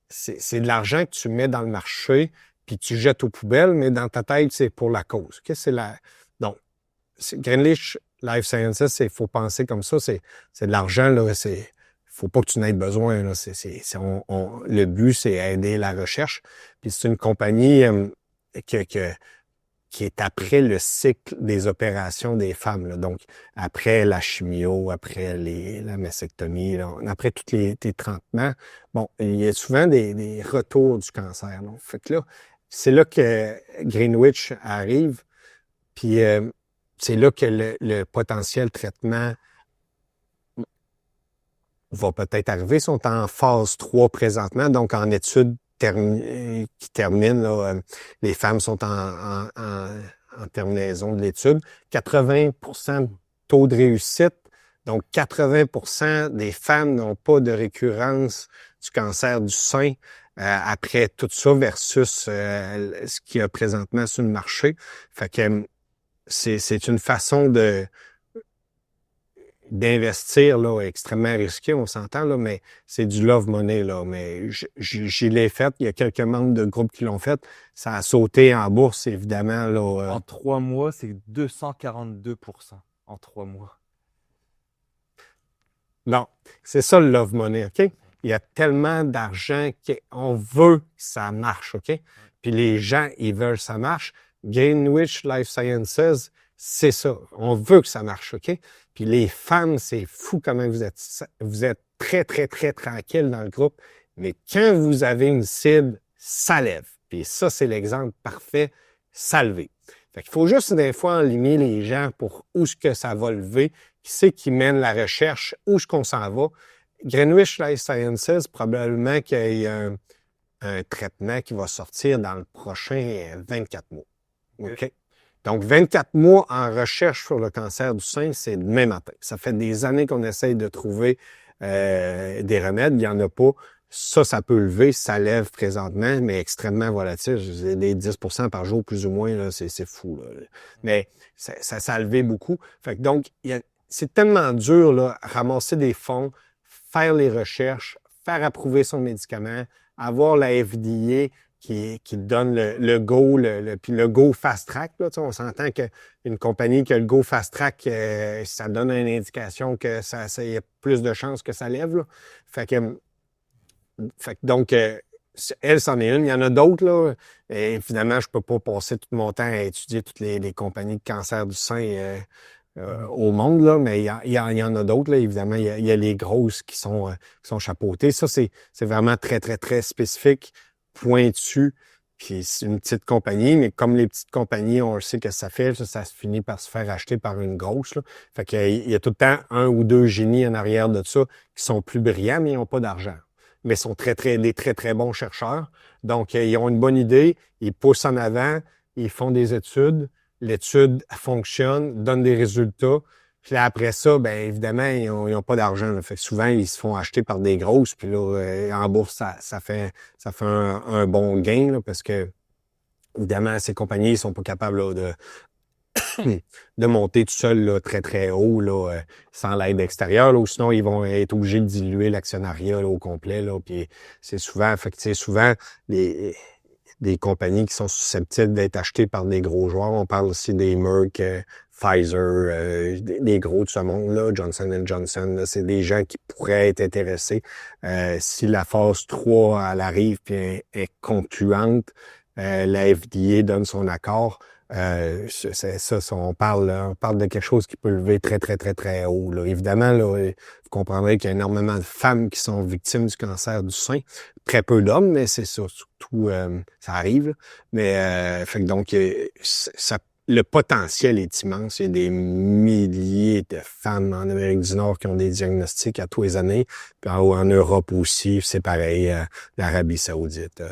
C'est de l'argent que tu mets dans le marché puis tu jettes aux poubelles, mais dans ta tête, c'est pour la cause. OK? Donc, Greenwich Life Sciences, il faut penser comme ça, c'est de l'argent, là, faut pas que tu n'aies besoin. Là. Le but, c'est aider la recherche. Puis c'est une compagnie qui est après le cycle des opérations des femmes. Là. Donc, après la chimio, après la mastectomie, là, après tous les traitements, bon, il y a souvent des retours du cancer. Donc, fait que là, c'est là que Greenwich arrive. Puis c'est là que le potentiel traitement va peut-être arriver. Ils sont en phase 3 présentement, donc en études qui terminent. Là, les femmes sont en terminaison de l'étude. 80% de taux de réussite. Donc, 80% des femmes n'ont pas de récurrence du cancer du sein après tout ça versus ce qu'il y a présentement sur le marché. Fait que c'est une façon d'investir là, extrêmement risqué, on s'entend, là, mais c'est du love money. Là, mais j'y l'ai fait. Il y a quelques membres de groupe qui l'ont fait. Ça a sauté en bourse, évidemment. Là, En 3 mois, c'est 242% en 3 mois. Non, c'est ça le love money, OK? Il y a tellement d'argent qu'on veut que ça marche, OK? Puis les gens, ils veulent que ça marche. Greenwich Life Sciences, c'est ça. On veut que ça marche, OK? Puis les femmes, c'est fou comment vous êtes très, très, très tranquille dans le groupe. Mais quand vous avez une cible, ça lève. Puis ça, c'est l'exemple parfait, ça lève. Fait qu'il faut juste des fois aligner les gens pour où est-ce que ça va lever, qui c'est qui mène la recherche, où est-ce qu'on s'en va. Greenwich Life Sciences, probablement qu'il y a un traitement qui va sortir dans le prochain 24 mois. OK? Donc, 24 mois en recherche sur le cancer du sein, c'est demain matin. Ça fait des années qu'on essaye de trouver des remèdes. Il n'y en a pas. Ça peut lever, ça lève présentement, mais extrêmement volatile. Des 10% par jour, plus ou moins, là, c'est fou. Là. Mais ça a levé beaucoup. Fait que donc, c'est tellement dur, là, ramasser des fonds, faire les recherches, faire approuver son médicament, avoir la FDA qui donne le go, puis le go fast track. Là, on s'entend qu'une compagnie qui a le go fast track, ça donne une indication que ça y a plus de chances que ça lève. Là. Fait que donc, elle, c'en est une. Il y en a d'autres, là. Et finalement, je peux pas passer tout mon temps à étudier toutes les compagnies de cancer du sein au monde, là, mais il y en a d'autres, là. Évidemment. Il y a les grosses qui sont chapeautées. Ça, c'est vraiment très, très, très spécifique, pointu. Puis c'est une petite compagnie, mais comme les petites compagnies, on le sait que ça fait, ça se finit par se faire acheter par une grosse. Là. Fait qu'il y a tout le temps un ou deux génies en arrière de ça qui sont plus brillants, mais ils n'ont pas d'argent. Mais sont des très, très bons chercheurs. Donc, ils ont une bonne idée, ils poussent en avant, ils font des études, l'étude fonctionne, donne des résultats. Puis là, après ça, bien évidemment, ils n'ont pas d'argent. Là. Fait que souvent, ils se font acheter par des grosses. Puis là, en bourse, ça fait un bon gain là, parce que, évidemment, ces compagnies ne sont pas capables là, de monter tout seul là, très, très haut là, sans l'aide extérieure. Là, ou sinon, ils vont être obligés de diluer l'actionnariat là, au complet. Là, puis c'est souvent, des compagnies qui sont susceptibles d'être achetées par des gros joueurs. On parle aussi des Merck, Pfizer, des gros de ce monde-là, Johnson & Johnson. Là, c'est des gens qui pourraient être intéressés. Si la phase 3 elle arrive et est concluante, la FDA donne son accord. On parle de quelque chose qui peut lever très, très, très, très haut. Là. Évidemment, là, vous comprendrez qu'il y a énormément de femmes qui sont victimes du cancer du sein. Très peu d'hommes, mais c'est ça, surtout, ça arrive. Là. Mais fait que donc, le potentiel est immense. Il y a des milliers de femmes en Amérique du Nord qui ont des diagnostics à tous les années. Puis en Europe aussi, c'est pareil, l'Arabie Saoudite,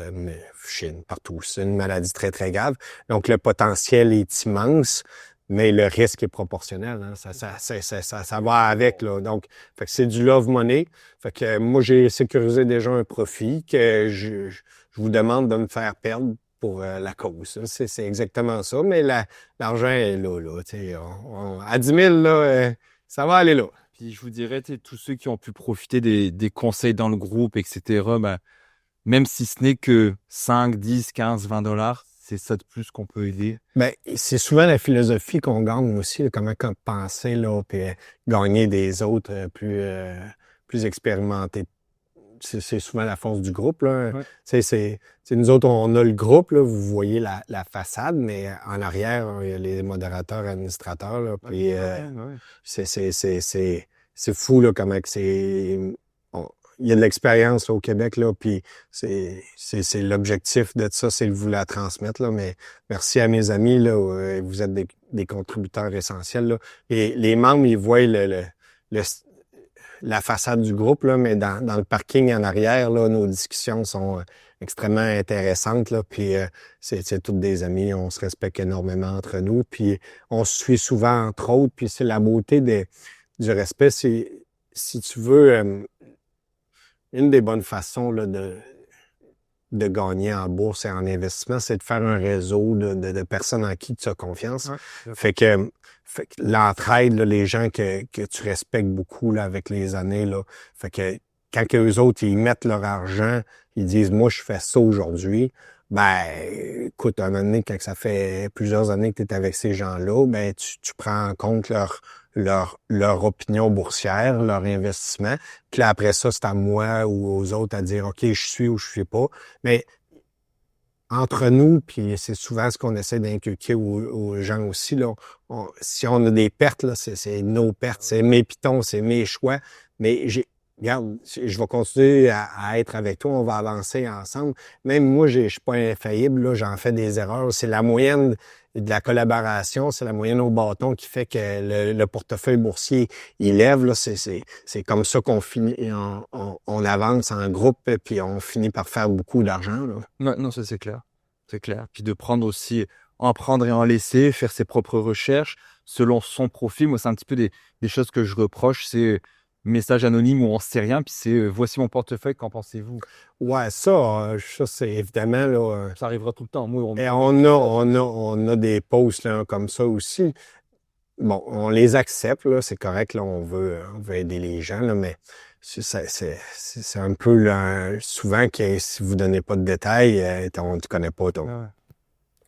Chine, partout. C'est une maladie très, très grave. Donc, le potentiel est immense, mais le risque est proportionnel. Hein. Ça va avec. Là. Donc, fait que c'est du love money. Fait que moi, j'ai sécurisé déjà un profit que je vous demande de me faire perdre pour la cause. C'est exactement ça. Mais l'argent est là. À 10 000, là, ça va aller là. Puis je vous dirais, tous ceux qui ont pu profiter des conseils dans le groupe, etc., ben, même si ce n'est que 5, 10, 15, 20 dollars, c'est ça de plus qu'on peut aider. Ben, c'est souvent la philosophie qu'on gagne aussi, là, comment penser, là, puis gagner des autres plus expérimentés. C'est souvent la force du groupe, là. Ouais. C'est nous autres, on a le groupe, là, vous voyez la façade, mais en arrière, il y a les modérateurs, administrateurs, là, puis c'est fou, là, comment que il y a de l'expérience là, au Québec, là, puis c'est l'objectif de ça, c'est de vous la transmettre, là, mais merci à mes amis, là, vous êtes des contributeurs essentiels, là. Et les membres, ils voient la façade du groupe, là, mais dans le parking en arrière, là, nos discussions sont extrêmement intéressantes, là, puis c'est tous des amis, on se respecte énormément entre nous, puis on se suit souvent entre autres, puis c'est la beauté du respect, c'est, si tu veux, une des bonnes façons là, de gagner en bourse et en investissement, c'est de faire un réseau de personnes en qui tu as confiance. Ouais. Fait que l'entraide, là, les gens que tu respectes beaucoup là, avec les années, là, fait que quand eux autres, ils mettent leur argent, ils disent « Moi, je fais ça aujourd'hui », ben, écoute, un moment donné, quand ça fait plusieurs années que tu es avec ces gens-là, ben, tu prends en compte leur opinion boursière, leur investissement. Puis là, après ça, c'est à moi ou aux autres à dire « OK, je suis ou je suis pas ». Mais entre nous, puis c'est souvent ce qu'on essaie d'inculquer aux gens aussi, là, si on a des pertes, là, c'est nos pertes, c'est mes pitons, c'est mes choix. Mais regarde, je vais continuer à être avec toi, on va avancer ensemble. Même moi, je suis pas infaillible, là, j'en fais des erreurs. C'est la moyenne de la collaboration, c'est la moyenne au bâton qui fait que le portefeuille boursier, il lève. Là, c'est comme ça qu'on finit, on avance en groupe, puis on finit par faire beaucoup d'argent. Là. Ouais, non, ça c'est clair. C'est clair. Puis de prendre aussi, en prendre et en laisser, faire ses propres recherches selon son profil. Moi, c'est un petit peu des choses que je reproche. C'est message anonyme où on ne sait rien, puis c'est voici mon portefeuille, qu'en pensez-vous? Ouais, ça c'est évidemment là. Ça arrivera tout le temps. Moi, Et on a des posts là, comme ça aussi. Bon, on les accepte, là, c'est correct, là, on veut aider les gens, là, mais c'est un peu là, souvent que si vous donnez pas de détails, tu connais pas ton. Ouais.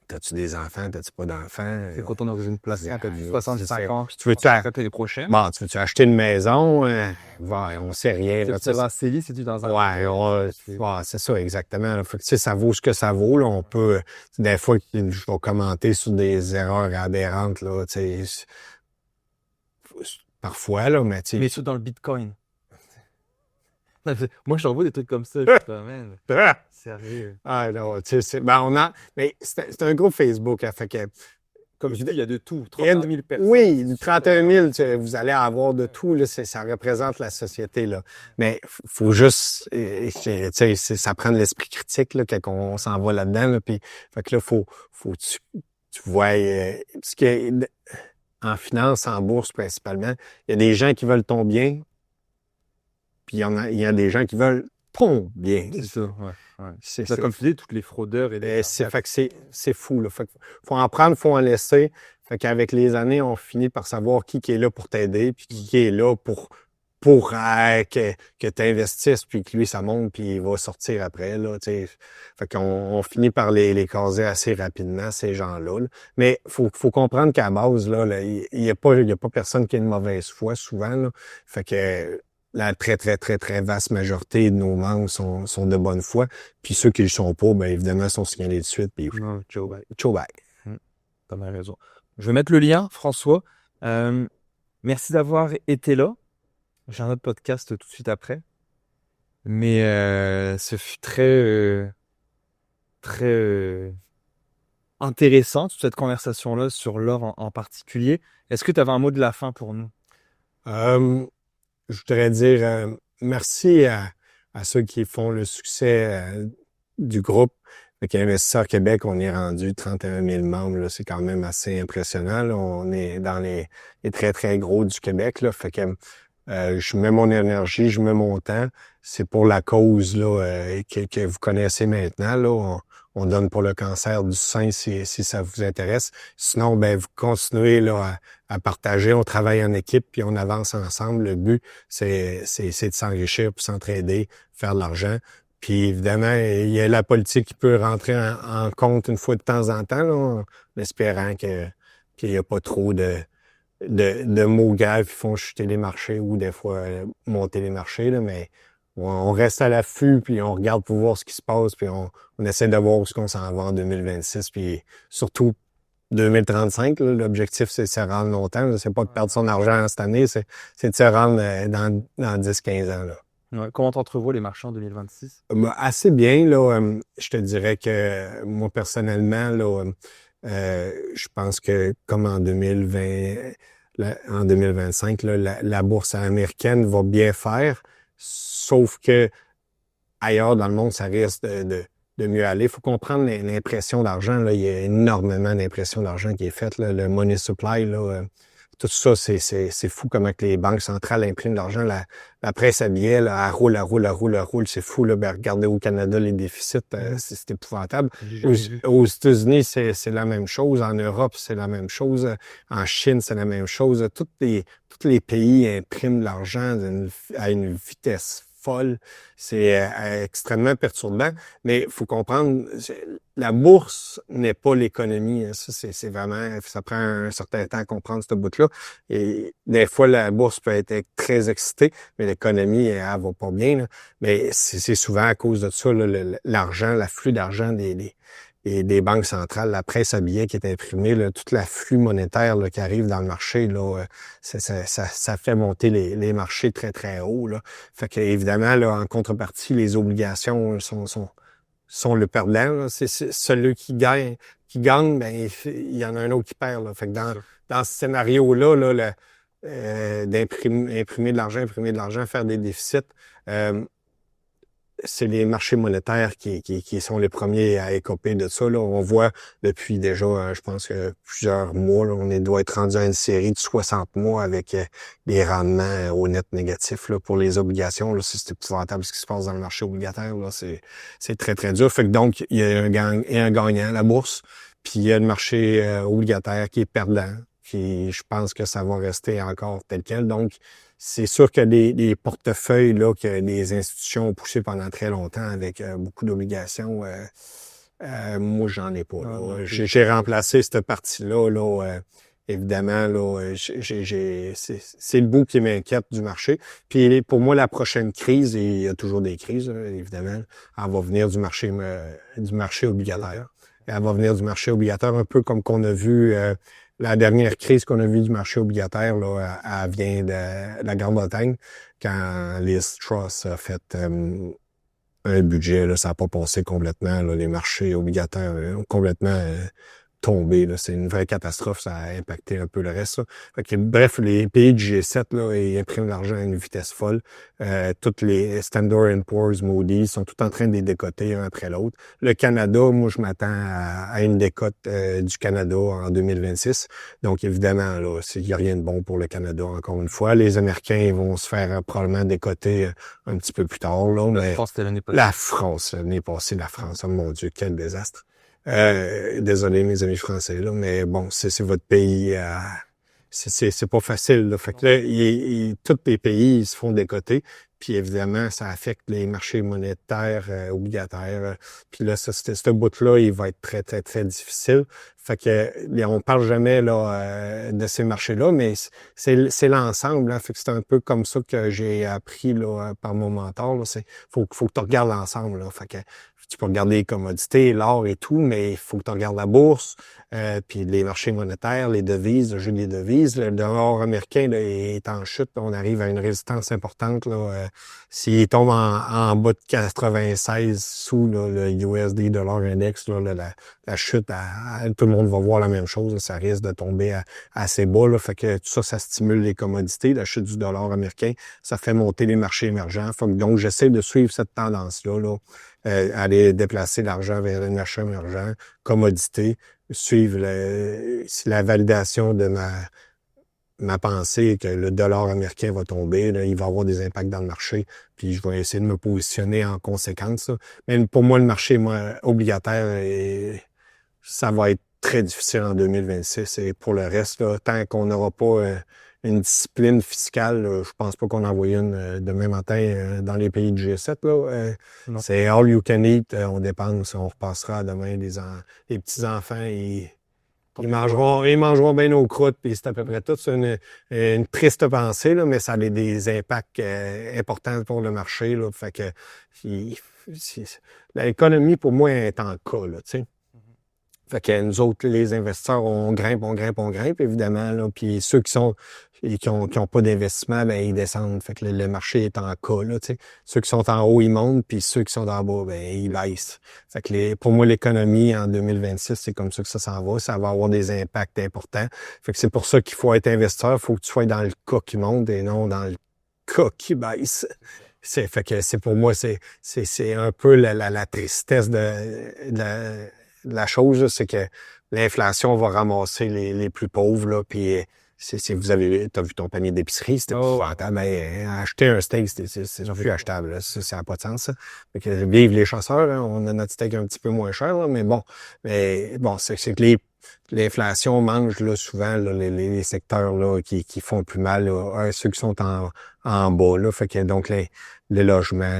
T'as-tu des enfants, t'as-tu pas d'enfants? C'est quand on est dans une place, t'as 65 ans, Tu veux-tu les prochaines. bon, tu veux-tu acheter une maison? Ouais, on sait rien. Là, C'est dans CELI, c'est-tu dans un... ouais, c'est ça, exactement. Là. Fait que, tu sais, ça vaut ce que ça vaut. Là. On peut, des fois, je vais commenter sur des erreurs aberrantes, là, tu sais, parfois, là, mais tu sais. Mais ça dans le Bitcoin. Moi, je t'envoie des trucs comme ça. Je suis pas, man. Sérieux. Ah non, tu sais, mais c'est un groupe Facebook, hein, fait que, Comme je dis, il y a de tout. 31 000 personnes. oui, 31 000, vous allez avoir de tout, là, ça représente la société, là. Mais faut juste, tu sais, ça prend de l'esprit critique, là, quand on s'en va là-dedans, là, puis, fait que là, faut tu vois, parce que en finance, en bourse principalement, il y a des gens qui veulent ton bien, puis il y a des gens qui veulent ton bien. C'est ça, ouais. C'est Ça, comme tu dis, tous les fraudeurs et les... fait que c'est fou, là. Fait que faut en prendre, faut en laisser. Fait qu'avec les années, on finit par savoir qui est là pour t'aider, puis qui est là pour que tu investisses, puis que lui, ça monte, puis il va sortir après, là, tu sais. Fait qu'on finit par les caser assez rapidement, ces gens-là. Là. Mais faut comprendre qu'à base, là, il y a pas personne qui a une mauvaise foi, souvent, là. Fait que la très, très, très, très vaste majorité de nos membres sont de bonne foi. Puis ceux qui ne le sont pas, bien évidemment, sont signalés de suite. Puis Non, ciao, bye. ciao, bye. T'as bien raison. Je vais mettre le lien, François. Merci d'avoir été là. J'ai un autre podcast tout de suite après. Mais ce fut très, très intéressant, toute cette conversation-là sur l'or en particulier. Est-ce que tu avais un mot de la fin pour nous? Je voudrais dire merci à ceux qui font le succès du groupe. Fait qu'Investisseurs Québec, on est rendu 31 000 membres, là. C'est quand même assez impressionnant, là. On est dans les très, très gros du Québec, là. Fait que je mets mon énergie, je mets mon temps. C'est pour la cause là, que vous connaissez maintenant. Là. On donne pour le cancer du sein si ça vous intéresse. Sinon, ben vous continuez là, à partager. On travaille en équipe puis on avance ensemble. Le but, c'est de s'enrichir pour s'entraider, faire de l'argent. Puis évidemment, il y a la politique qui peut rentrer en compte une fois de temps en temps, là, en espérant qu'il n'y a pas trop de mots graves qui font chuter les marchés ou des fois monter les marchés, là, mais on reste à l'affût, puis on regarde pour voir ce qui se passe, puis on essaie de voir où on s'en va en 2026, puis surtout 2035, là, l'objectif, c'est de se rendre longtemps. Là. C'est pas de perdre son argent cette année, c'est de se rendre dans 10-15 ans. Là. Ouais. Comment t'entrevois les marchés en 2026? Assez bien, là. Je te dirais que moi, personnellement, là, je pense que comme en 2020, en 2025, là, la bourse américaine va bien faire, sauf que ailleurs dans le monde, ça risque de mieux aller. Il faut comprendre l'impression d'argent. Là. Il y a énormément d'impression d'argent qui est faite. Là. Le money supply, là, tout ça, c'est fou comment que les banques centrales impriment de l'argent. La presse à billets, là, elle roule. C'est fou. Là. Ben, regardez au Canada, les déficits, c'est épouvantable. Aux États-Unis, c'est la même chose. En Europe, c'est la même chose. En Chine, c'est la même chose. Tous les pays impriment de l'argent à une vitesse folle. C'est extrêmement perturbant. Mais il faut comprendre, la bourse n'est pas l'économie. Ça, c'est vraiment, ça prend un certain temps à comprendre ce bout-là. Et des fois, la bourse peut être très excitée, mais l'économie, elle va pas bien. Là. Mais c'est souvent à cause de ça, l'argent, l'afflux d'argent des banques centrales, la presse à billets qui est imprimée, là, tout l'afflux monétaire là, qui arrive dans le marché, là, ça fait monter les marchés très, très haut. Là. Fait que, évidemment, là, en contrepartie, les obligations sont le perdant. C'est celui qui gagne, ben, il y en a un autre qui perd. Là. Fait que dans ce scénario-là, là, d'imprimer de l'argent, faire des déficits, c'est les marchés monétaires qui sont les premiers à écoper de ça. Là. On voit depuis déjà, je pense que plusieurs mois, là, doit être rendu à une série de 60 mois avec des rendements au net négatifs là, pour les obligations. Là. C'est épouvantable ce qui se passe dans le marché obligataire. Là. C'est très, très dur. Fait que donc, il y a un gagnant, la bourse, puis il y a le marché obligataire qui est perdant. Puis je pense que ça va rester encore tel quel. Donc, c'est sûr que les portefeuilles là, que les institutions ont poussé pendant très longtemps avec beaucoup d'obligations, moi, j'en ai pas. Là. J'ai remplacé cette partie-là. Là, évidemment, là, c'est le bout qui m'inquiète du marché. Puis pour moi, la prochaine crise, et il y a toujours des crises, là, évidemment, elle va venir du marché obligataire. Elle va venir du marché obligataire, un peu comme qu'on a vu la dernière crise qu'on a vue du marché obligataire, là, elle vient de la Grande-Bretagne, quand Liz Truss a fait un budget, là, ça n'a pas passé complètement. Là, les marchés obligataires ont complètement tombé. Là. C'est une vraie catastrophe, ça a impacté un peu le reste. Là. Fait que, bref, les pays du G7, là, ils impriment l'argent à une vitesse folle. Toutes les Standard & Poor's, Moody's sont tout en train de les décoter un après l'autre. Le Canada, moi, je m'attends à une décote du Canada en 2026. Donc, évidemment, là, il n'y a rien de bon pour le Canada, encore une fois. Les Américains ils vont se faire probablement décoter un petit peu plus tard. Là, mais France, c'était l'année passée. La France, l'année passée, la France. Oh mon Dieu, quel désastre. Désolé, mes amis français, là, mais bon, c'est votre pays. C'est pas facile. Là. Fait que là, tous les pays ils se font décoter. Puis évidemment, ça affecte les marchés monétaires obligataires. Puis là, ce bout-là, il va être très, très, très difficile. Fait que on parle jamais là de ces marchés-là, mais c'est l'ensemble. Hein. Fait que c'est un peu comme ça que j'ai appris là, par mon mentor. Là. Faut que tu regardes l'ensemble. Là. Fait que tu peux regarder les commodités, l'or et tout, mais il faut que tu regardes la bourse, puis les marchés monétaires, les devises, le jeu des devises. Le dollar américain là, est en chute. On arrive à une résistance importante. Là, s'il tombe en bas de 96 sous là, le USD dollar index, là, la chute, tout le monde va voir la même chose. Là, ça risque de tomber assez bas. Là, fait que tout ça stimule les commodités. La chute du dollar américain, ça fait monter les marchés émergents. Donc, j'essaie de suivre cette tendance-là. Là. aller déplacer l'argent vers un achat émergent, commodité, suivre la validation de ma pensée que le dollar américain va tomber, là, il va avoir des impacts dans le marché, puis je vais essayer de me positionner en conséquence. Là. Mais pour moi, le marché obligataire, ça va être très difficile en 2026. Et pour le reste, là, tant qu'on n'aura pas une discipline fiscale, là, je pense pas qu'on en voit une demain matin dans les pays de G7. Là, c'est all you can eat, on dépense, on repassera demain les petits-enfants, ils mangeront bien nos croûtes, puis c'est à peu près tout. C'est une triste pensée, là, mais ça a des impacts importants pour le marché. Là, fait que l'économie, pour moi, est en cas. Là, tu sais. Fait que nous autres, les investisseurs, on grimpe, évidemment. Là, puis ceux qui ont pas d'investissement, ben ils descendent. Fait que le marché est en cas. Là, tu sais. Ceux qui sont en haut, ils montent, puis ceux qui sont en bas, ben ils baissent. Fait que pour moi, l'économie en 2026, c'est comme ça que ça s'en va. Ça va avoir des impacts importants. Fait que c'est pour ça qu'il faut être investisseur. Il faut que tu sois dans le cas qui monte et non dans le cas qui baisse. Fait que c'est pour moi, c'est un peu la tristesse de la chose, c'est que l'inflation va ramasser les plus pauvres, là, puis t'as vu ton panier d'épicerie, c'était épouvantable, mais acheter un steak, c'est plus achetable, là. Ça n'a pas de sens, ça. Fait que vive les chasseurs, hein, on a notre steak un petit peu moins cher, là, mais bon, c'est que l'inflation mange, là, souvent, là, les secteurs, là, qui font plus mal, là, ceux qui sont en bas, là, fait que donc le logement,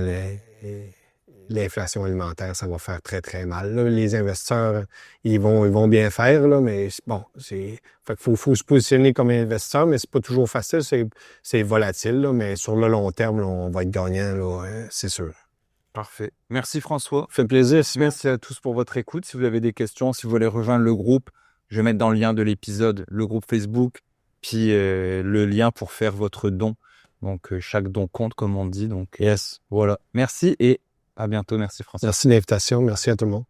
l'inflation alimentaire, ça va faire très, très mal. Là, les investisseurs, ils vont bien faire, là, mais bon, fait qu'il faut se positionner comme investisseur, mais c'est pas toujours facile, c'est volatile, là, mais sur le long terme, là, on va être gagnant, là, c'est sûr. Parfait. Merci François. Fait plaisir. Merci à tous pour votre écoute. Si vous avez des questions, si vous voulez rejoindre le groupe, je vais mettre dans le lien de l'épisode le groupe Facebook, puis le lien pour faire votre don. Donc, chaque don compte, comme on dit. Donc, yes, voilà. Merci et à bientôt. Merci François. Merci de l'invitation. Merci à tout le monde.